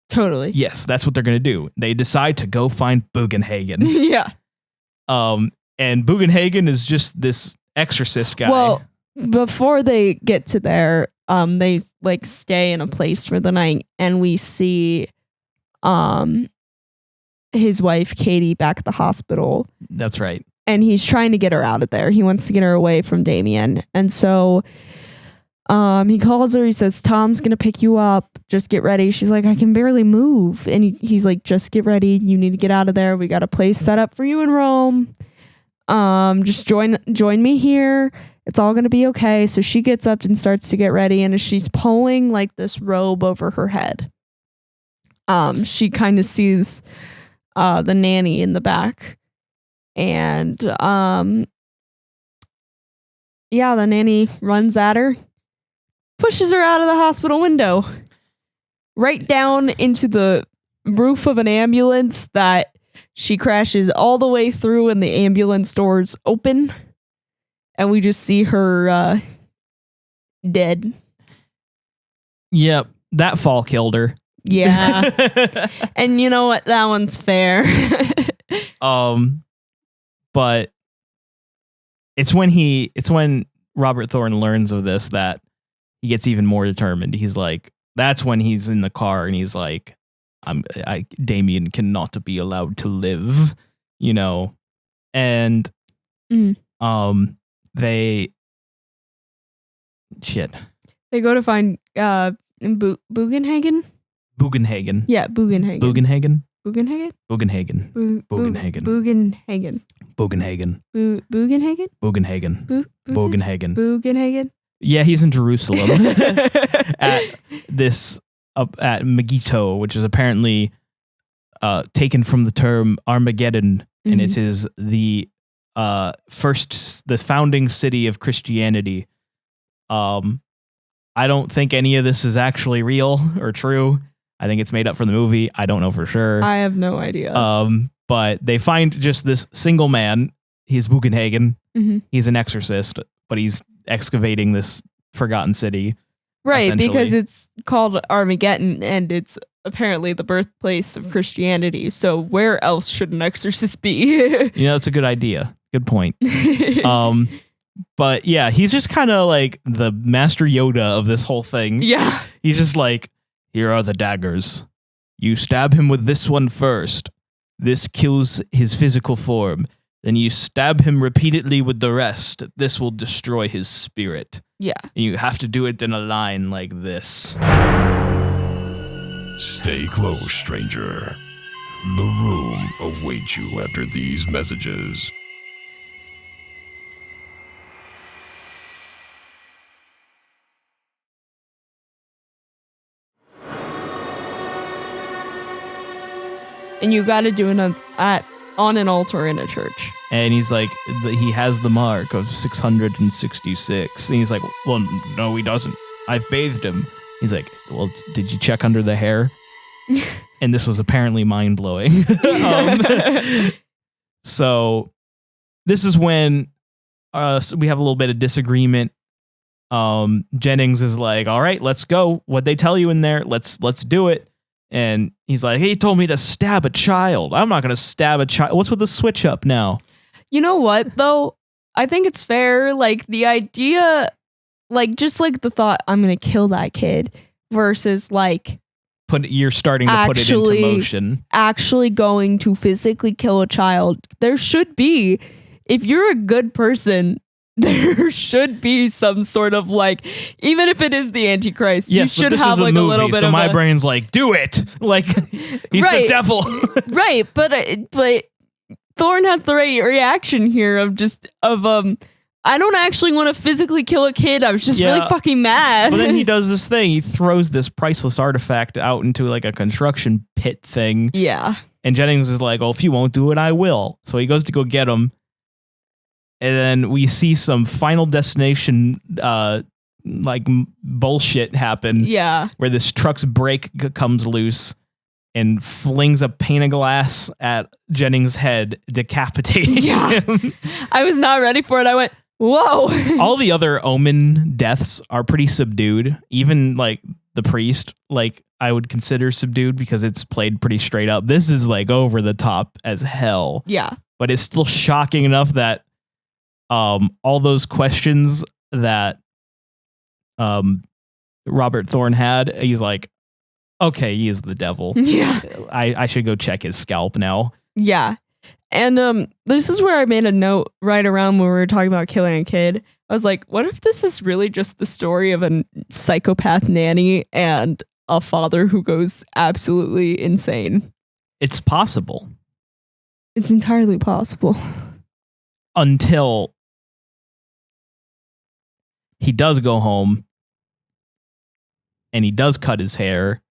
Totally. Yes, that's what they're going to do. They decide to go find Bugenhagen. Yeah. And Bugenhagen is just this exorcist guy. Well, before they get to there, they stay in a place for the night, and we see his wife, Katie, back at the hospital. That's right. And he's trying to get her out of there. He wants to get her away from Damien. And so he calls her. He says, Tom's going to pick you up. Just get ready. She's like, I can barely move. And he's like, just get ready. You need to get out of there. We got a place set up for you in Rome. Just join me here. It's all going to be okay. So she gets up and starts to get ready. And as she's pulling like this robe over her head, she kind of sees the nanny in the back. And the nanny runs at her, pushes her out of the hospital window, right down into the roof of an ambulance that she crashes all the way through, and the ambulance doors open, and we just see her dead. Yep, that fall killed her. Yeah. And you know what? That one's fair. But it's when Robert Thorne learns of this that he gets even more determined. He's like, that's when he's in the car and he's like, Damien cannot be allowed to live, you know, and they go to find Bugenhagen. Yeah, Bugenhagen. Bugenhagen. Bugenhagen. Bugenhagen. Bugenhagen. Bugenhagen. Bugenhagen. Bugenhagen. Bugenhagen. Bugenhagen. Yeah, he's in Jerusalem at Megiddo, which is apparently taken from the term Armageddon, and it is the founding city of Christianity. I don't think any of this is actually real or true. I think it's made up for the movie. I don't know for sure. I have no idea. But they find just this single man. He's Bugenhagen. He's an exorcist, but he's excavating this forgotten city. Right, because it's called Armageddon, and it's apparently the birthplace of Christianity. So where else should an exorcist be? That's a good idea. Good point. But yeah, he's just kind of like the Master Yoda of this whole thing. Yeah. He's just like, here are the daggers. You stab him with this one first. This kills his physical form. Then you stab him repeatedly with the rest. This will destroy his spirit. Yeah. And you have to do it in a line like this. Stay close, stranger. The room awaits you after these messages. And you got to do it on an altar in a church. And he's like, he has the mark of 666. And he's like, well, no, he doesn't. I've bathed him. He's like, well, did you check under the hair? And this was apparently mind-blowing. So this is when we have a little bit of disagreement. Jennings is like, all right, let's go. What'd they tell you in there? Let's do it. And he's like, he told me to stab a child. I'm not going to stab a child. What's with the switch up now? You know what, though? I think it's fair. Like, the idea, like, just like the thought, I'm going to kill that kid versus, like, you're starting to put it into motion. Actually going to physically kill a child. There should be, if you're a good person, there should be some sort of, like, even if it is the Antichrist, yes, you should have like movie, a little bit so of my brain's like, do it. Like, he's the devil. Right, but Thorne has the right reaction here of I don't actually want to physically kill a kid. I was just really fucking mad. But then he does this thing. He throws this priceless artifact out into like a construction pit thing. Yeah. And Jennings is like, oh, if you won't do it, I will. So he goes to go get him. And then we see some Final Destination bullshit happen. Yeah. Where this truck's brake comes loose and flings a pane of glass at Jennings' head, decapitating him. I was not ready for it. I went, whoa. All the other Omen deaths are pretty subdued. Even like the priest, like I would consider subdued because it's played pretty straight up. This is like over the top as hell. Yeah. But it's still shocking enough that all those questions that Robert Thorne had, he's like, okay, he is the devil. Yeah. I should go check his scalp now. Yeah. And this is where I made a note right around when we were talking about killing a kid. I was like, what if this is really just the story of a psychopath nanny and a father who goes absolutely insane? It's possible. It's entirely possible. Until he does go home and he does cut his hair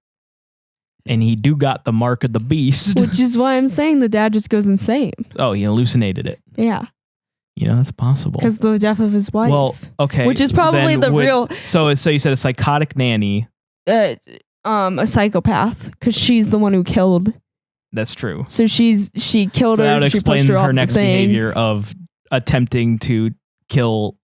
and he do got the mark of the beast. Which is why I'm saying the dad just goes insane. Oh, he hallucinated it. Yeah. Yeah, that's possible. Because the death of his wife. Well, okay. Which is probably real. So you said a psychotic nanny. A psychopath, because she's the one who killed. That's true. So she killed her. That would explain her next thing. behavior of attempting to kill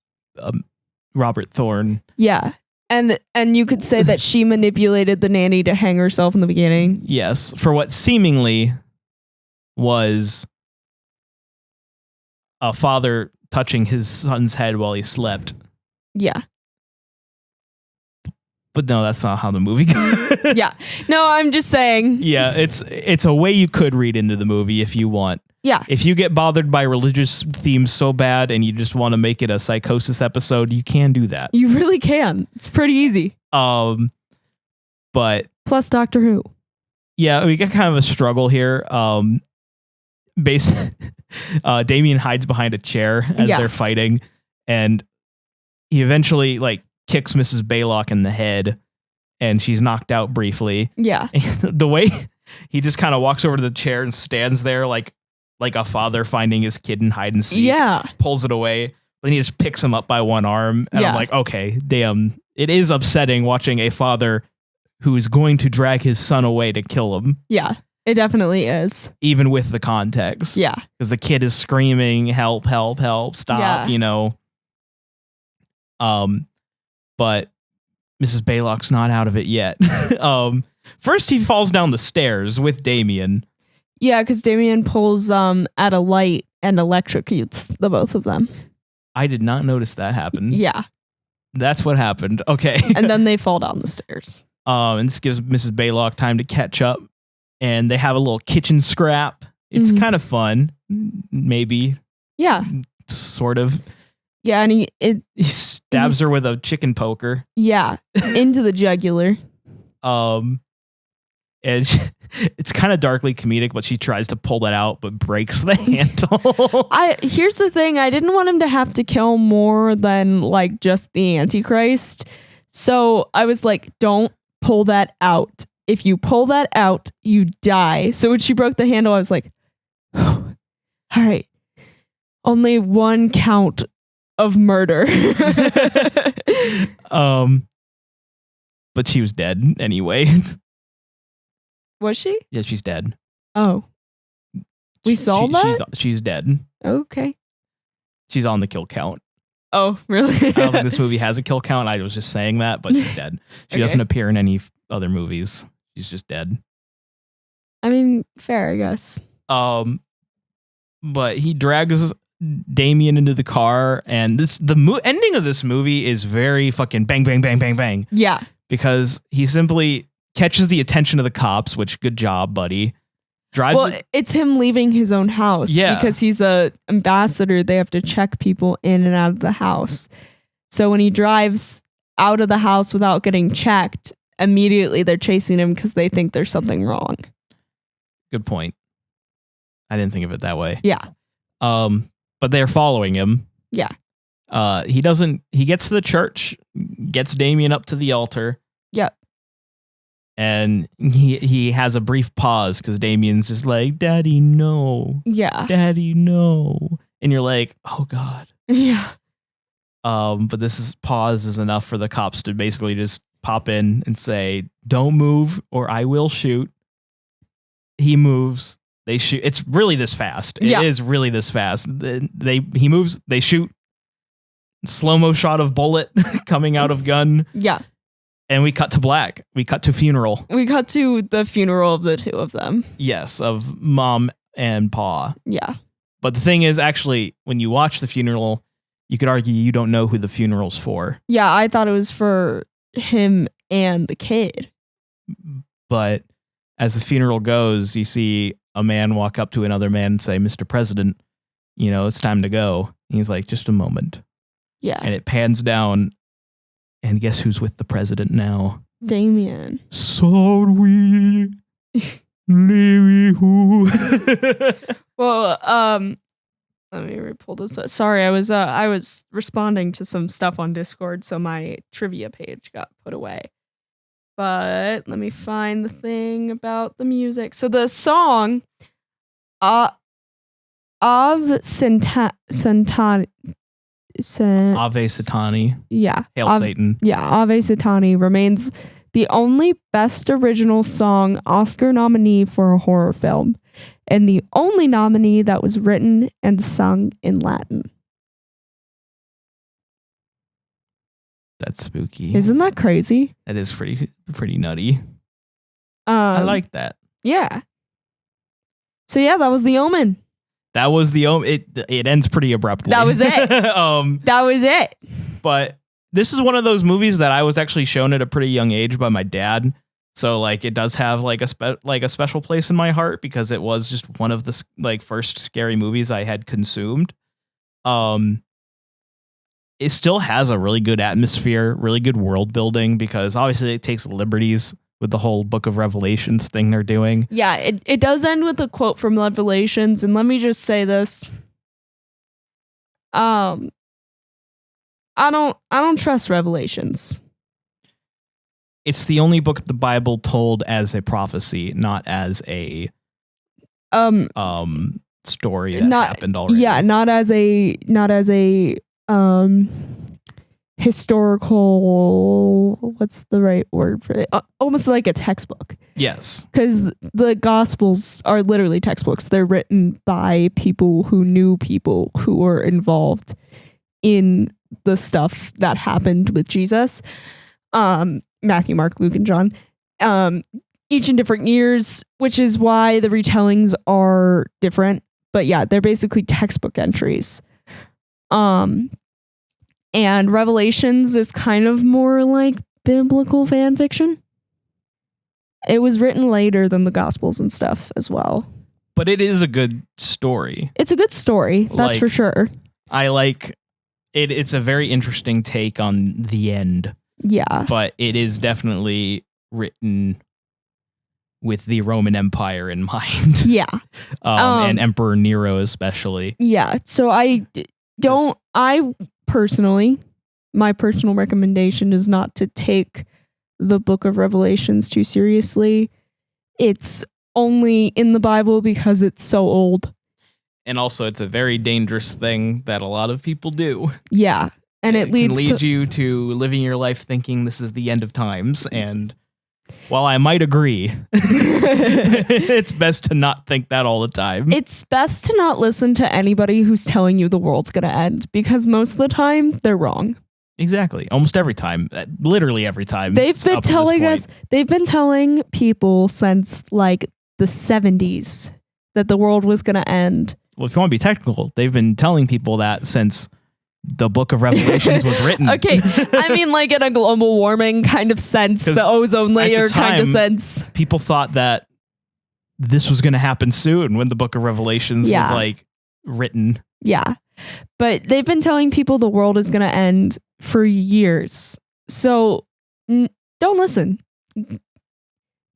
Robert Thorne. Yeah. And you could say that she manipulated the nanny to hang herself in the beginning. Yes, for what seemingly was a father touching his son's head while he slept. Yeah. But no, that's not how the movie goes. Yeah. No, I'm just saying. Yeah, it's a way you could read into the movie if you want. Yeah. If you get bothered by religious themes so bad and you just want to make it a psychosis episode, you can do that. You really can. It's pretty easy. But plus Doctor Who. Yeah, we got kind of a struggle here. Damien hides behind a chair as they're fighting, and he eventually kicks Mrs. Baylock in the head, and she's knocked out briefly. Yeah. The way he just kind of walks over to the chair and stands there like a father finding his kid in hide and seek. Yeah. Pulls it away. Then he just picks him up by one arm. And I'm like, okay, damn. It is upsetting watching a father who is going to drag his son away to kill him. Yeah, it definitely is. Even with the context. Yeah. Because the kid is screaming, help, help, help, stop, But Mrs. Baylock's not out of it yet. First, he falls down the stairs with Damien. Yeah, because Damien pulls at a light and electrocutes the both of them. I did not notice that happen. Yeah. That's what happened. Okay. And then they fall down the stairs. And this gives Mrs. Baylock time to catch up. And they have a little kitchen scrap. It's kind of fun. Maybe. Yeah. Sort of. Yeah, and he stabs her with a chicken poker. Yeah. Into the jugular. And it's kind of darkly comedic, but she tries to pull that out, but breaks the handle. Here's the thing. I didn't want him to have to kill more than just the Antichrist. So I was like, don't pull that out. If you pull that out, you die. So when she broke the handle, I was like, all right, only one count of murder. But she was dead anyway. Was she? Yeah, she's dead. Oh. We saw that? She's dead. Okay. She's on the kill count. Oh, really? I don't think this movie has a kill count. I was just saying that, but she's dead. She doesn't appear in any other movies. She's just dead. I mean, fair, I guess. But he drags Damien into the car, and the ending of this movie is very fucking bang, bang, bang, bang, bang. Yeah. Because he simply catches the attention of the cops, which good job, buddy. It's him leaving his own house. Yeah. Because he's a ambassador. They have to check people in and out of the house. So when he drives out of the house without getting checked, immediately they're chasing him because they think there's something wrong. Good point. I didn't think of it that way. Yeah. But they're following him. Yeah. He gets to the church, gets Damien up to the altar. Yep. And he has a brief pause because Damien's just like, Daddy, no. Yeah. Daddy, no. And you're like, oh God. Yeah. But pause is enough for the cops to basically just pop in and say, don't move or I will shoot. He moves. They shoot. It's really this fast. It is really this fast. He moves. They shoot. Slow-mo shot of bullet coming out of gun. Yeah. And we cut to black. We cut to funeral. We cut to the funeral of the two of them. Yes, of Mom and Pa. Yeah. But the thing is, actually, when you watch the funeral, you could argue you don't know who the funeral's for. Yeah, I thought it was for him and the kid. But as the funeral goes, you see a man walk up to another man and say, Mr. President, it's time to go. And he's like, just a moment. Yeah. And it pans down, and guess who's with the president now? Damien. Sorry. who? Well, let me pull this up. Sorry, I was responding to some stuff on Discord, so my trivia page got put away. But let me find the thing about the music. So the song Ave Satani. Yeah. Hail Satan. Yeah, Ave Satani remains the only Best Original Song Oscar nominee for a horror film, and the only nominee that was written and sung in Latin. That's spooky. Isn't that crazy? That is pretty nutty. I like that. Yeah. So yeah, that was the Omen. That was the Omen. It ends pretty abruptly. That was it. That was it. But this is one of those movies that I was actually shown at a pretty young age by my dad. So like it does have like a special place in my heart because it was just one of the like first scary movies I had consumed. It still has a really good atmosphere, really good world building because obviously it takes liberties with the whole Book of Revelations thing they're doing. Yeah, it does end with a quote from Revelations, and let me just say this. I don't trust Revelations. It's the only book of the Bible told as a prophecy, not as a story that happened already. Yeah, not as a historical, what's the right word for it? Almost like a textbook. Yes. Because the Gospels are literally textbooks. They're written by people who knew people who were involved in the stuff that happened with Jesus. Matthew, Mark, Luke, and John. Each in different years, which is why the retellings are different. But yeah, they're basically textbook entries. And Revelations is kind of more like biblical fan fiction. It was written later than the Gospels and stuff as well. But it is a good story. It's a good story, that's for sure. I like it. It's a very interesting take on the end. Yeah. But it is definitely written with the Roman Empire in mind. Yeah. And Emperor Nero especially. Yeah. So my personal recommendation is not to take the Book of Revelations too seriously. It's only in the Bible because it's so old. And also it's a very dangerous thing that a lot of people do. Yeah. And it can lead you to living your life thinking this is the end of times. And while I might agree, it's best to not think that all the time. It's best to not listen to anybody who's telling you the world's going to end because most of the time they're wrong. Exactly. Almost every time. Literally every time. They've been telling people since like the 70s that the world was going to end. Well, if you want to be technical, they've been telling people that since the Book of Revelations was written. Okay, I mean like in a global warming kind of sense, the ozone layer kind of sense. People thought that this was going to happen soon when the Book of Revelations was like written. Yeah, but they've been telling people the world is going to end for years. So don't listen.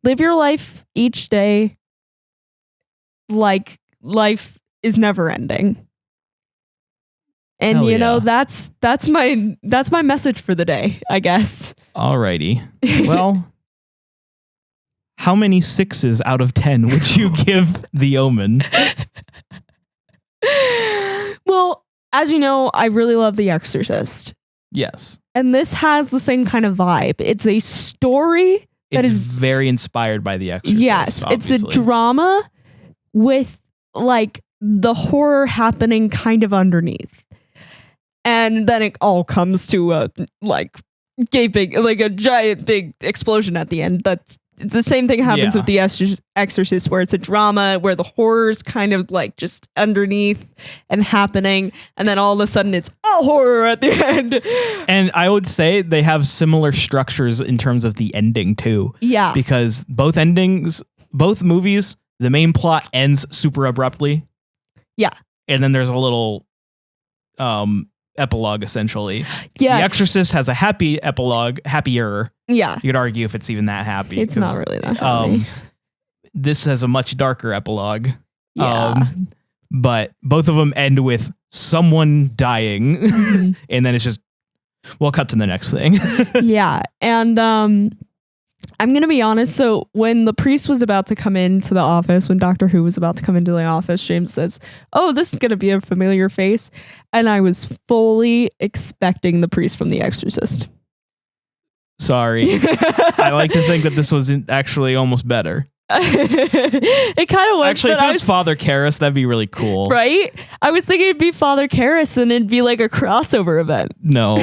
Live your life each day like life is never ending. And Hell you know, that's my message for the day, I guess. Alrighty. Well, how many 6s out of 10 would you give The Omen? Well, as you know, I really love The Exorcist. Yes. And this has the same kind of vibe. It's a story that is very inspired by The Exorcist. Yes, obviously. It's a drama with like the horror happening kind of underneath. And then it all comes to a like gaping, like a giant big explosion at the end. That's the same thing happens with The Exorcist, where it's a drama where the horror's kind of like just underneath and happening. And then all of a sudden it's all horror at the end. And I would say they have similar structures in terms of the ending too. Yeah. Because both movies, the main plot ends super abruptly. Yeah. And then there's a little epilogue essentially. Yeah. The Exorcist has a happy epilogue, happier. Yeah. You could argue if it's even that happy. It's not really that happy. This has a much darker epilogue. Yeah. But both of them end with someone dying. Mm-hmm. And then it's just, we'll cut to the next thing. Yeah. And I'm going to be honest. So when the priest was about to come into the office, when Doctor Who was about to come into the office, James says, "Oh, this is going to be a familiar face." And I was fully expecting the priest from The Exorcist. Sorry. I like to think that this was actually almost better. It kind of was. Actually, if it was Father Karras, that'd be really cool. Right? I was thinking it'd be Father Karras and it'd be like a crossover event. No,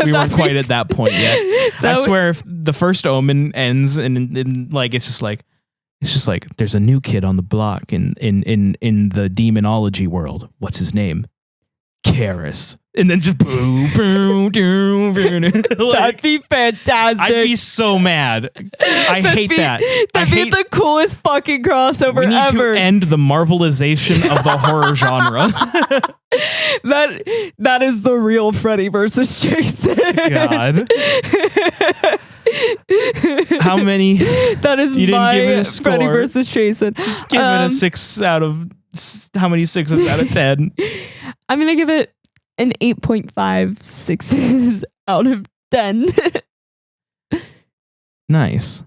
we weren't quite at that point yet. I swear, if the first Omen ends and like it's just like there's a new kid on the block in the demonology world. What's his name? Karras. And then just boom, boom, boom, boom. That'd be fantastic. I'd be so mad. I hate that. That'd be the coolest fucking crossover ever. We need to end the marvelization of the horror genre. That is the real Freddy versus Jason. God. How many? That is you my didn't give it a score. Freddy versus Jason. Give it a 6 out of how many 6s out of 10? I'm gonna give it an 8.5 6s out of 10. Nice.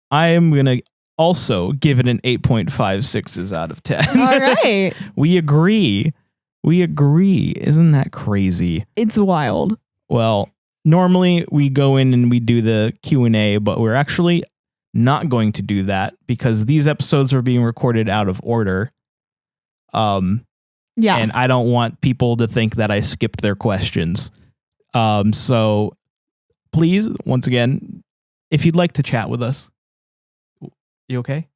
I am gonna also give it an 8.5 6s out of 10. All right. We agree. Isn't that crazy? It's wild. Well, normally we go in and we do the Q&A, but we're actually not going to do that because these episodes are being recorded out of order. Yeah. And I don't want people to think that I skipped their questions. So please, once again, if you'd like to chat with us, you okay?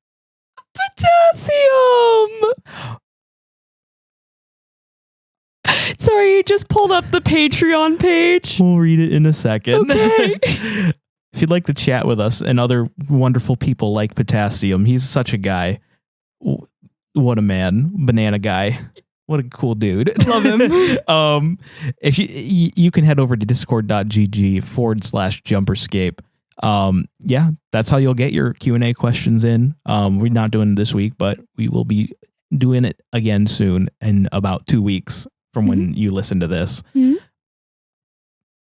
Potassium! Sorry, you just pulled up the Patreon page. We'll read it in a second. Okay. If you'd like to chat with us and other wonderful people like Potassium, he's such a guy. What a man. Banana guy. What a cool dude. Love him. If you can head over to discord.gg/Jumperscape. Yeah, that's how you'll get your Q&A questions in. We're not doing it this week, but we will be doing it again soon in about 2 weeks from when you listen to this. Mm-hmm.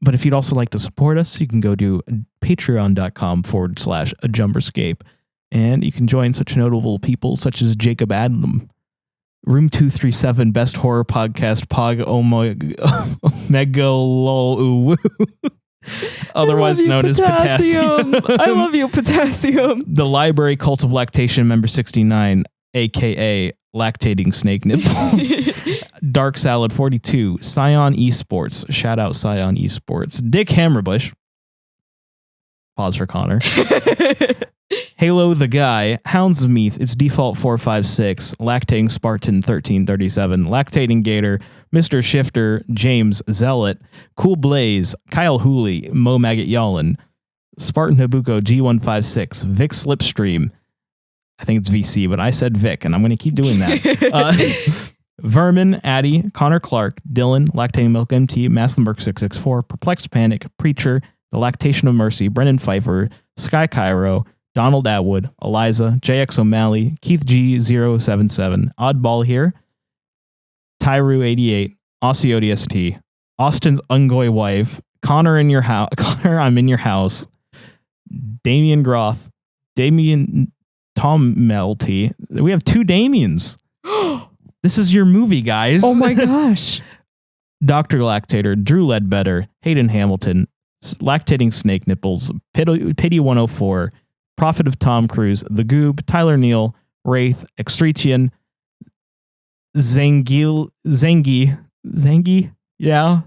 But if you'd also like to support us, you can go to patreon.com/Jumperscape. And you can join such notable people such as Jacob Adam, Room 237, Best Horror Podcast, Pog Omega otherwise known as Potassium. I love you, Potassium. The Library Cult of Lactation, member 69, aka Lactating Snake Nipple. Dark Salad 42, Scion Esports, shout out Scion Esports. Dick Hammerbush, pause for Connor. Halo the Guy, Hounds of Meath, it's default 456, Lactating Spartan 1337, Lactating Gator, Mr. Shifter, James Zealot, Cool Blaze, Kyle Hooley, Mo Maggot Yallin, Spartan Habuko G156, Vic Slipstream, I think it's VC, but I said Vic, and I'm going to keep doing that. Vermin, Addy, Connor Clark, Dylan, Lactating Milk MT, Maslenberg 664, Perplexed Panic, Preacher, The Lactation of Mercy, Brennan Pfeiffer, Sky Cairo, Donald Atwood, Eliza, JX O'Malley, Keith G077, Oddball here, Tyru88, Aussie ODST, Austin's Ungoy Wife, Connor in your house, Connor, I'm in your house, Damien Groth, Damien Tom Melty. We have 2 Damiens. This is your movie, guys. Oh my gosh. Dr. Lactator, Drew Ledbetter, Hayden Hamilton, Lactating Snake Nipples, Pity 104, Prophet of Tom Cruise, The Goob, Tyler Neal, Wraith, Extretian, Zengi, yeah.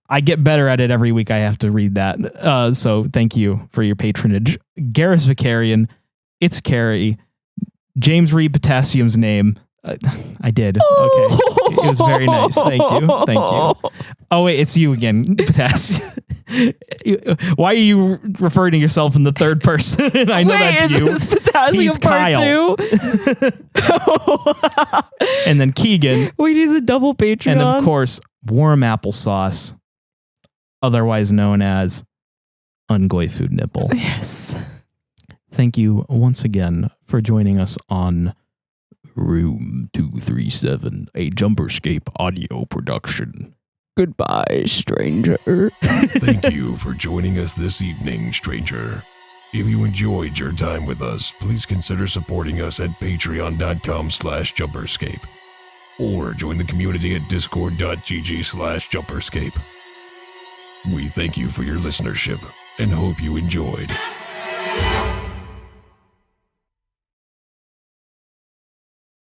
I get better at it every week. I have to read that. So thank you for your patronage. Garrus Vicarian, It's Carrie, James Reed Potassium's name. I did. Okay. It was very nice. Thank you. Oh, wait, it's you again, Potassium. Why are you referring to yourself in the third person? I know that's you. Is this Potassium He's part Kyle. 2? And then Keegan. Wait, he's a double Patreon. And of course, Warm Applesauce, otherwise known as Ungoy Food Nipple. Yes. Thank you once again for joining us on Room 237, a Jumperscape audio production. Goodbye, stranger. Thank you for joining us this evening, stranger. If you enjoyed your time with us, please consider supporting us at patreon.com/Jumperscape or join the community at discord.gg/Jumperscape. We thank you for your listenership and hope you enjoyed.